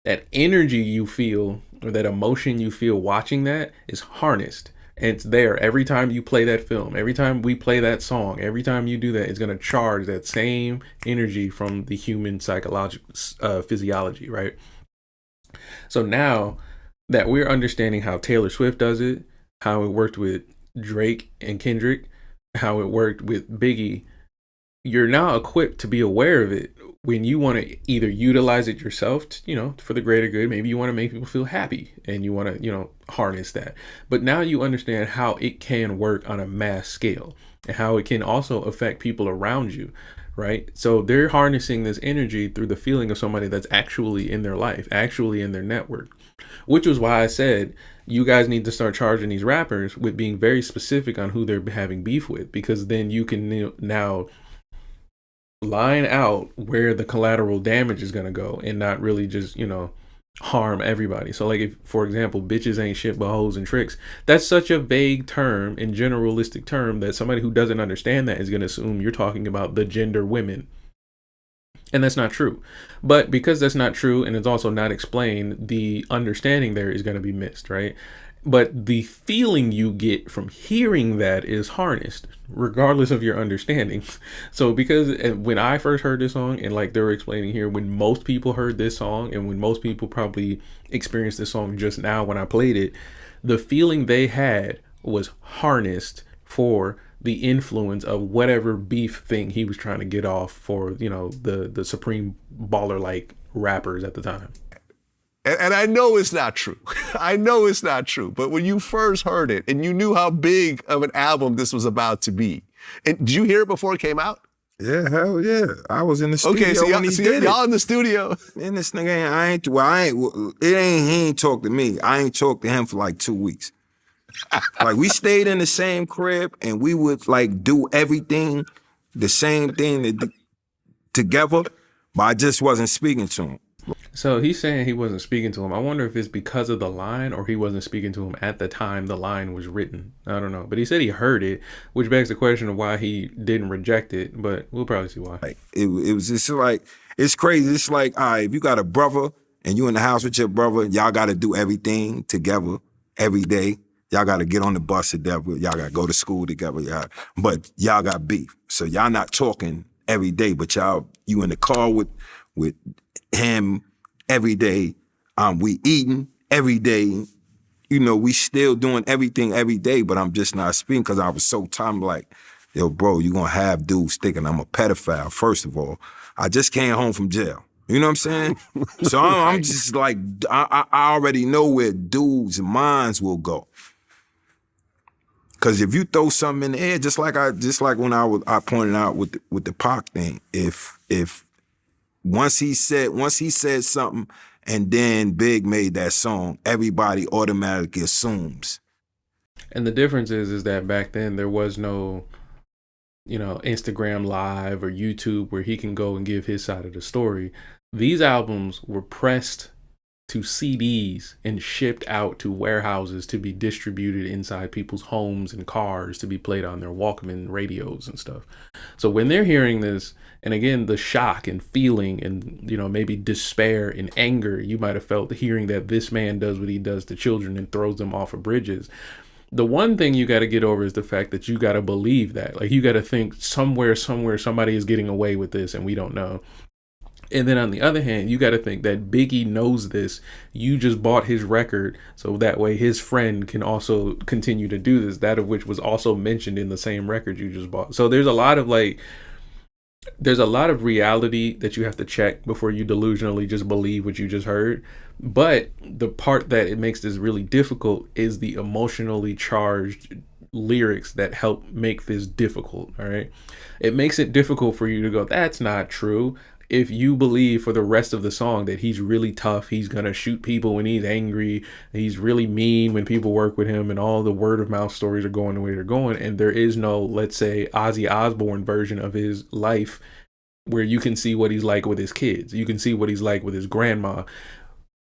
That energy you feel, or that emotion you feel watching that, is harnessed. And it's there every time you play that film, every time we play that song, every time you do that, it's going to charge that same energy from the human psychological physiology, right? So now that we're understanding how Taylor Swift does it, how it worked with Drake and Kendrick, how it worked with Biggie, you're now equipped to be aware of it when you want to either utilize it yourself, for the greater good. Maybe you want to make people feel happy and you want to, harness that. But now you understand how it can work on a mass scale and how it can also affect people around you, right? So they're harnessing this energy through the feeling of somebody that's actually in their life, actually in their network, which was why I said you guys need to start charging these rappers with being very specific on who they're having beef with, because then you can now line out where the collateral damage is going to go and not really just, harm everybody. So like, if, for example, bitches ain't shit but hoes and tricks, that's such a vague term and generalistic term that somebody who doesn't understand that is going to assume you're talking about the gender women. And that's not true. But because that's not true and it's also not explained, the understanding there is going to be missed, right? But the feeling you get from hearing that is harnessed, regardless of your understanding. So because when I first heard this song, and like they were explaining here, when most people heard this song and when most people probably experienced this song just now when I played it, the feeling they had was harnessed for the influence of whatever beef thing he was trying to get off for, the supreme baller-like rappers at the time. And I know it's not true. I know it's not true. But when you first heard it and you knew how big of an album this was about to be, and did you hear it before it came out? Yeah, hell yeah. I was in the studio when he did it. Y'all in the studio. Man, this nigga he ain't talked to me. I ain't talked to him for like 2 weeks. Like, we stayed in the same crib and we would like do everything, the same thing together, but I just wasn't speaking to him. So he's saying he wasn't speaking to him. I wonder if it's because of the line or he wasn't speaking to him at the time the line was written. I don't know. But he said he heard it, which begs the question of why he didn't reject it. But we'll probably see why. Like, it was just like, it's crazy. It's like, all right, if you got a brother and you in the house with your brother, y'all got to do everything together every day. Y'all got to get on the bus together. Y'all got to go to school together. But y'all got beef. So y'all not talking every day, but you in the car with him every day. We eating every day. We still doing everything every day, but I'm just not speaking because I was so tired. I'm like, yo, bro, you gonna have dudes thinking I'm a pedophile, first of all. I just came home from jail. You know what I'm saying? So I'm just like, I already know where dudes' minds will go. Because if you throw something in the air, just like when I pointed out with the Pac thing, if once he said something and then Big made that song, everybody automatically assumes. And the difference is that back then there was no, Instagram Live or YouTube where he can go and give his side of the story. These albums were pressed to CDs and shipped out to warehouses to be distributed inside people's homes and cars to be played on their Walkman radios and stuff. So when they're hearing this, and again, the shock and feeling and, maybe despair and anger you might have felt hearing that this man does what he does to children and throws them off of bridges. The one thing you got to get over is the fact that you got to believe that. Like, you got to think somewhere somebody is getting away with this and we don't know. And then on the other hand, you got to think that Biggie knows this. You just bought his record, so that way his friend can also continue to do this, that of which was also mentioned in the same record you just bought. So there's a lot of reality that you have to check before you delusionally just believe what you just heard. But the part that it makes this really difficult is the emotionally charged lyrics that help make this difficult. All right. It makes it difficult for you to go, that's not true. If you believe for the rest of the song that he's really tough, he's going to shoot people when he's angry, he's really mean when people work with him, and all the word of mouth stories are going the way they're going, and there is no, let's say, Ozzy Osbourne version of his life where you can see what he's like with his kids, you can see what he's like with his grandma.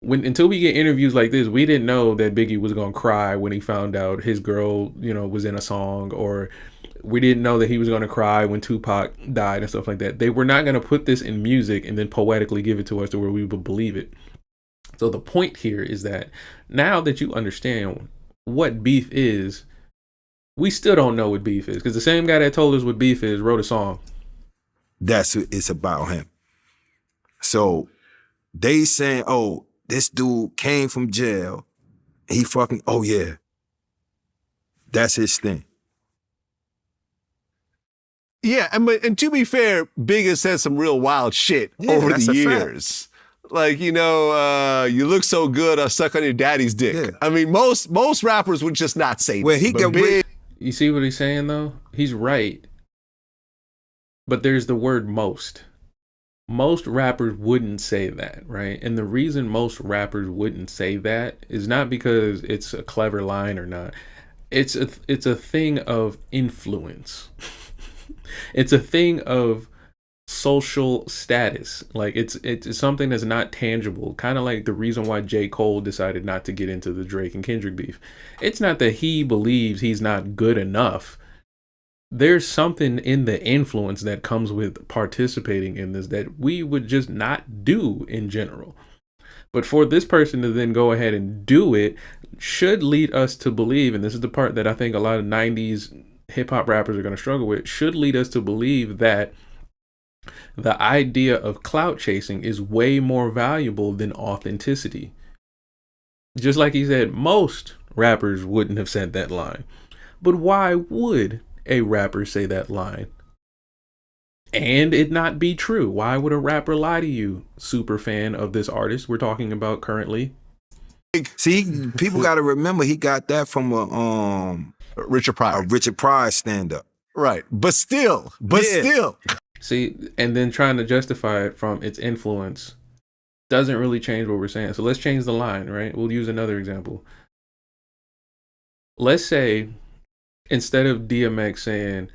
Until we get interviews like this, we didn't know that Biggie was going to cry when he found out his girl, was in a song, or we didn't know that he was going to cry when Tupac died and stuff like that. They were not going to put this in music and then poetically give it to us to where we would believe it. So the point here is that now that you understand what beef is, we still don't know what beef is, because the same guy that told us what beef is wrote a song. That's what it's about him. So they saying, oh, this dude came from jail. He fucking, oh yeah. That's his thing. Yeah, and to be fair, Big has said some real wild shit over the years. Like, you look so good, I'll suck on your daddy's dick. Yeah. I mean, most rappers would just not say that. You see what he's saying, though? He's right. But there's the word most. Most rappers wouldn't say that, right? And the reason most rappers wouldn't say that is not because it's a clever line or not. It's a thing of influence. It's a thing of social status. Like it's something that's not tangible. Kind of like the reason why J. Cole decided not to get into the Drake and Kendrick beef. It's not that he believes he's not good enough. There's something in the influence that comes with participating in this that we would just not do in general. But for this person to then go ahead and do it should lead us to believe, and this is the part that I think a lot of 90s hip-hop rappers are going to struggle with, should lead us to believe that the idea of clout chasing is way more valuable than authenticity. Just like he said, most rappers wouldn't have said that line. But why would a rapper say that line and it not be true? Why would a rapper lie to you, super fan of this artist we're talking about currently? See, people got to remember he got that from a Richard Pryor stand-up. Right. But still. See, and then trying to justify it from its influence doesn't really change what we're saying. So let's change the line, right? We'll use another example. Let's say instead of DMX saying,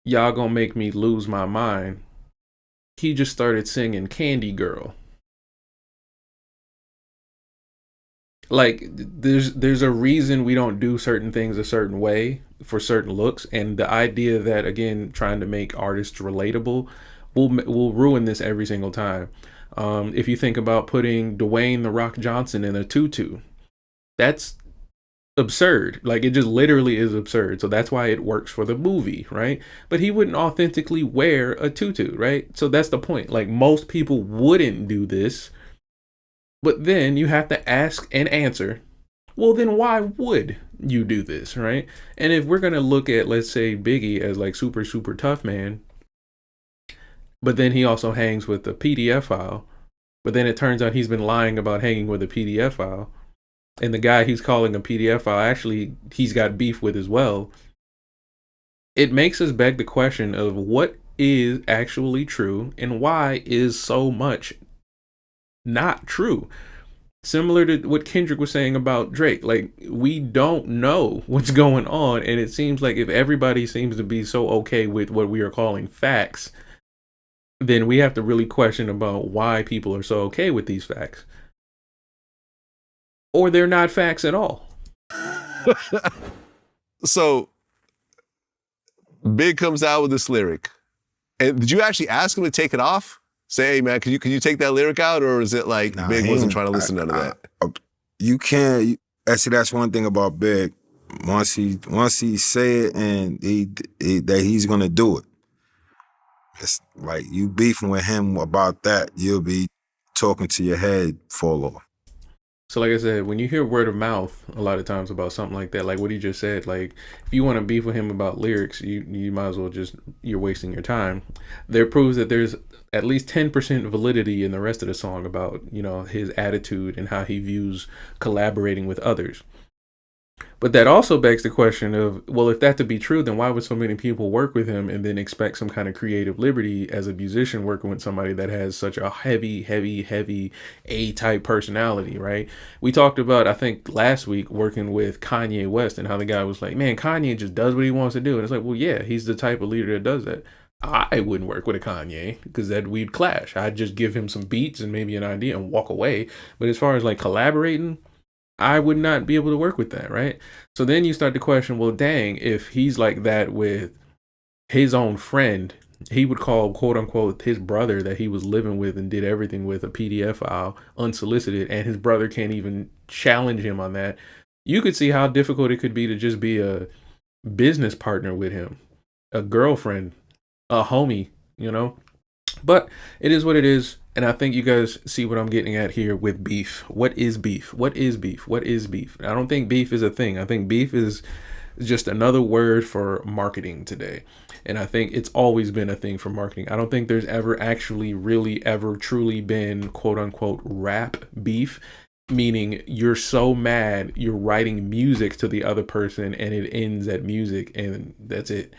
y'all gonna make me lose my mind, he just started singing Candy Girl. Like, there's a reason we don't do certain things a certain way for certain looks, and the idea that, again, trying to make artists relatable will ruin this every single time. If you think about putting Dwayne The Rock Johnson in a tutu, that's absurd. Like, it just literally is absurd. So that's why it works for the movie, right? But he wouldn't authentically wear a tutu, right? So that's the point. Like, most people wouldn't do this. But then you have to ask and answer, well, then why would you do this, right? And if we're going to look at, let's say, Biggie as like super, super tough man, but then he also hangs with the PDF file, but then it turns out he's been lying about hanging with a PDF file, and the guy he's calling a PDF file, actually, he's got beef with as well. It makes us beg the question of what is actually true and why is so much not true. Similar to what Kendrick was saying about Drake, like, we don't know what's going on, and it seems like if everybody seems to be so okay with what we are calling facts, then we have to really question about why people are so okay with these facts. Or they're not facts at all. So Big comes out with this lyric. And did you actually ask him to take it off? Say, hey man, can you take that lyric out? Or is it like Big wasn't trying to listen to none of that? You can't. See, that's one thing about Big. Once he say it and that he's gonna do it. It's like you beefing with him about that, you'll be talking to your head fall off. So like I said, when you hear word of mouth a lot of times about something like that, like what he just said, like if you want to beef with him about lyrics, you might as well you're wasting your time. There proves that there's at least 10% validity in the rest of the song about, his attitude and how he views collaborating with others. But that also begs the question of, well, if that to be true, then why would so many people work with him and then expect some kind of creative liberty as a musician working with somebody that has such a heavy A-type personality, right? We talked about, I think last week, working with Kanye West and how the guy was like, man, Kanye just does what he wants to do. And it's like, well, yeah, he's the type of leader that does that. I wouldn't work with a Kanye because we'd clash. I'd just give him some beats and maybe an idea and walk away. But as far as like collaborating, I would not be able to work with that, right? So then you start to question, well, dang, if he's like that with his own friend, he would call, quote unquote, his brother that he was living with and did everything with a PDF file unsolicited, and his brother can't even challenge him on that. You could see how difficult it could be to just be a business partner with him, a girlfriend, a homie, But it is what it is. And I think you guys see what I'm getting at here with beef. What is beef? What is beef? What is beef? I don't think beef is a thing. I think beef is just another word for marketing today. And I think it's always been a thing for marketing. I don't think there's ever actually really ever truly been quote unquote rap beef, meaning you're so mad you're writing music to the other person and it ends at music and that's it.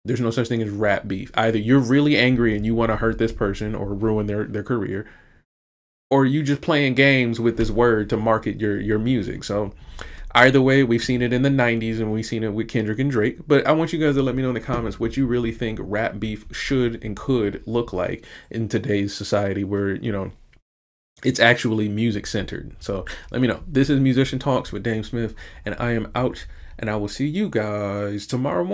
There's no such thing as rap beef. Either you're really angry and you want to hurt this person or ruin their career, or you just playing games with this word to market your music. So either way, we've seen it in the 90s and we've seen it with Kendrick and Drake. But I want you guys to let me know in the comments what you really think rap beef should and could look like in today's society where, it's actually music centered. So let me know. This is Musician Talks with DameSmiff, and I am out, and I will see you guys tomorrow morning.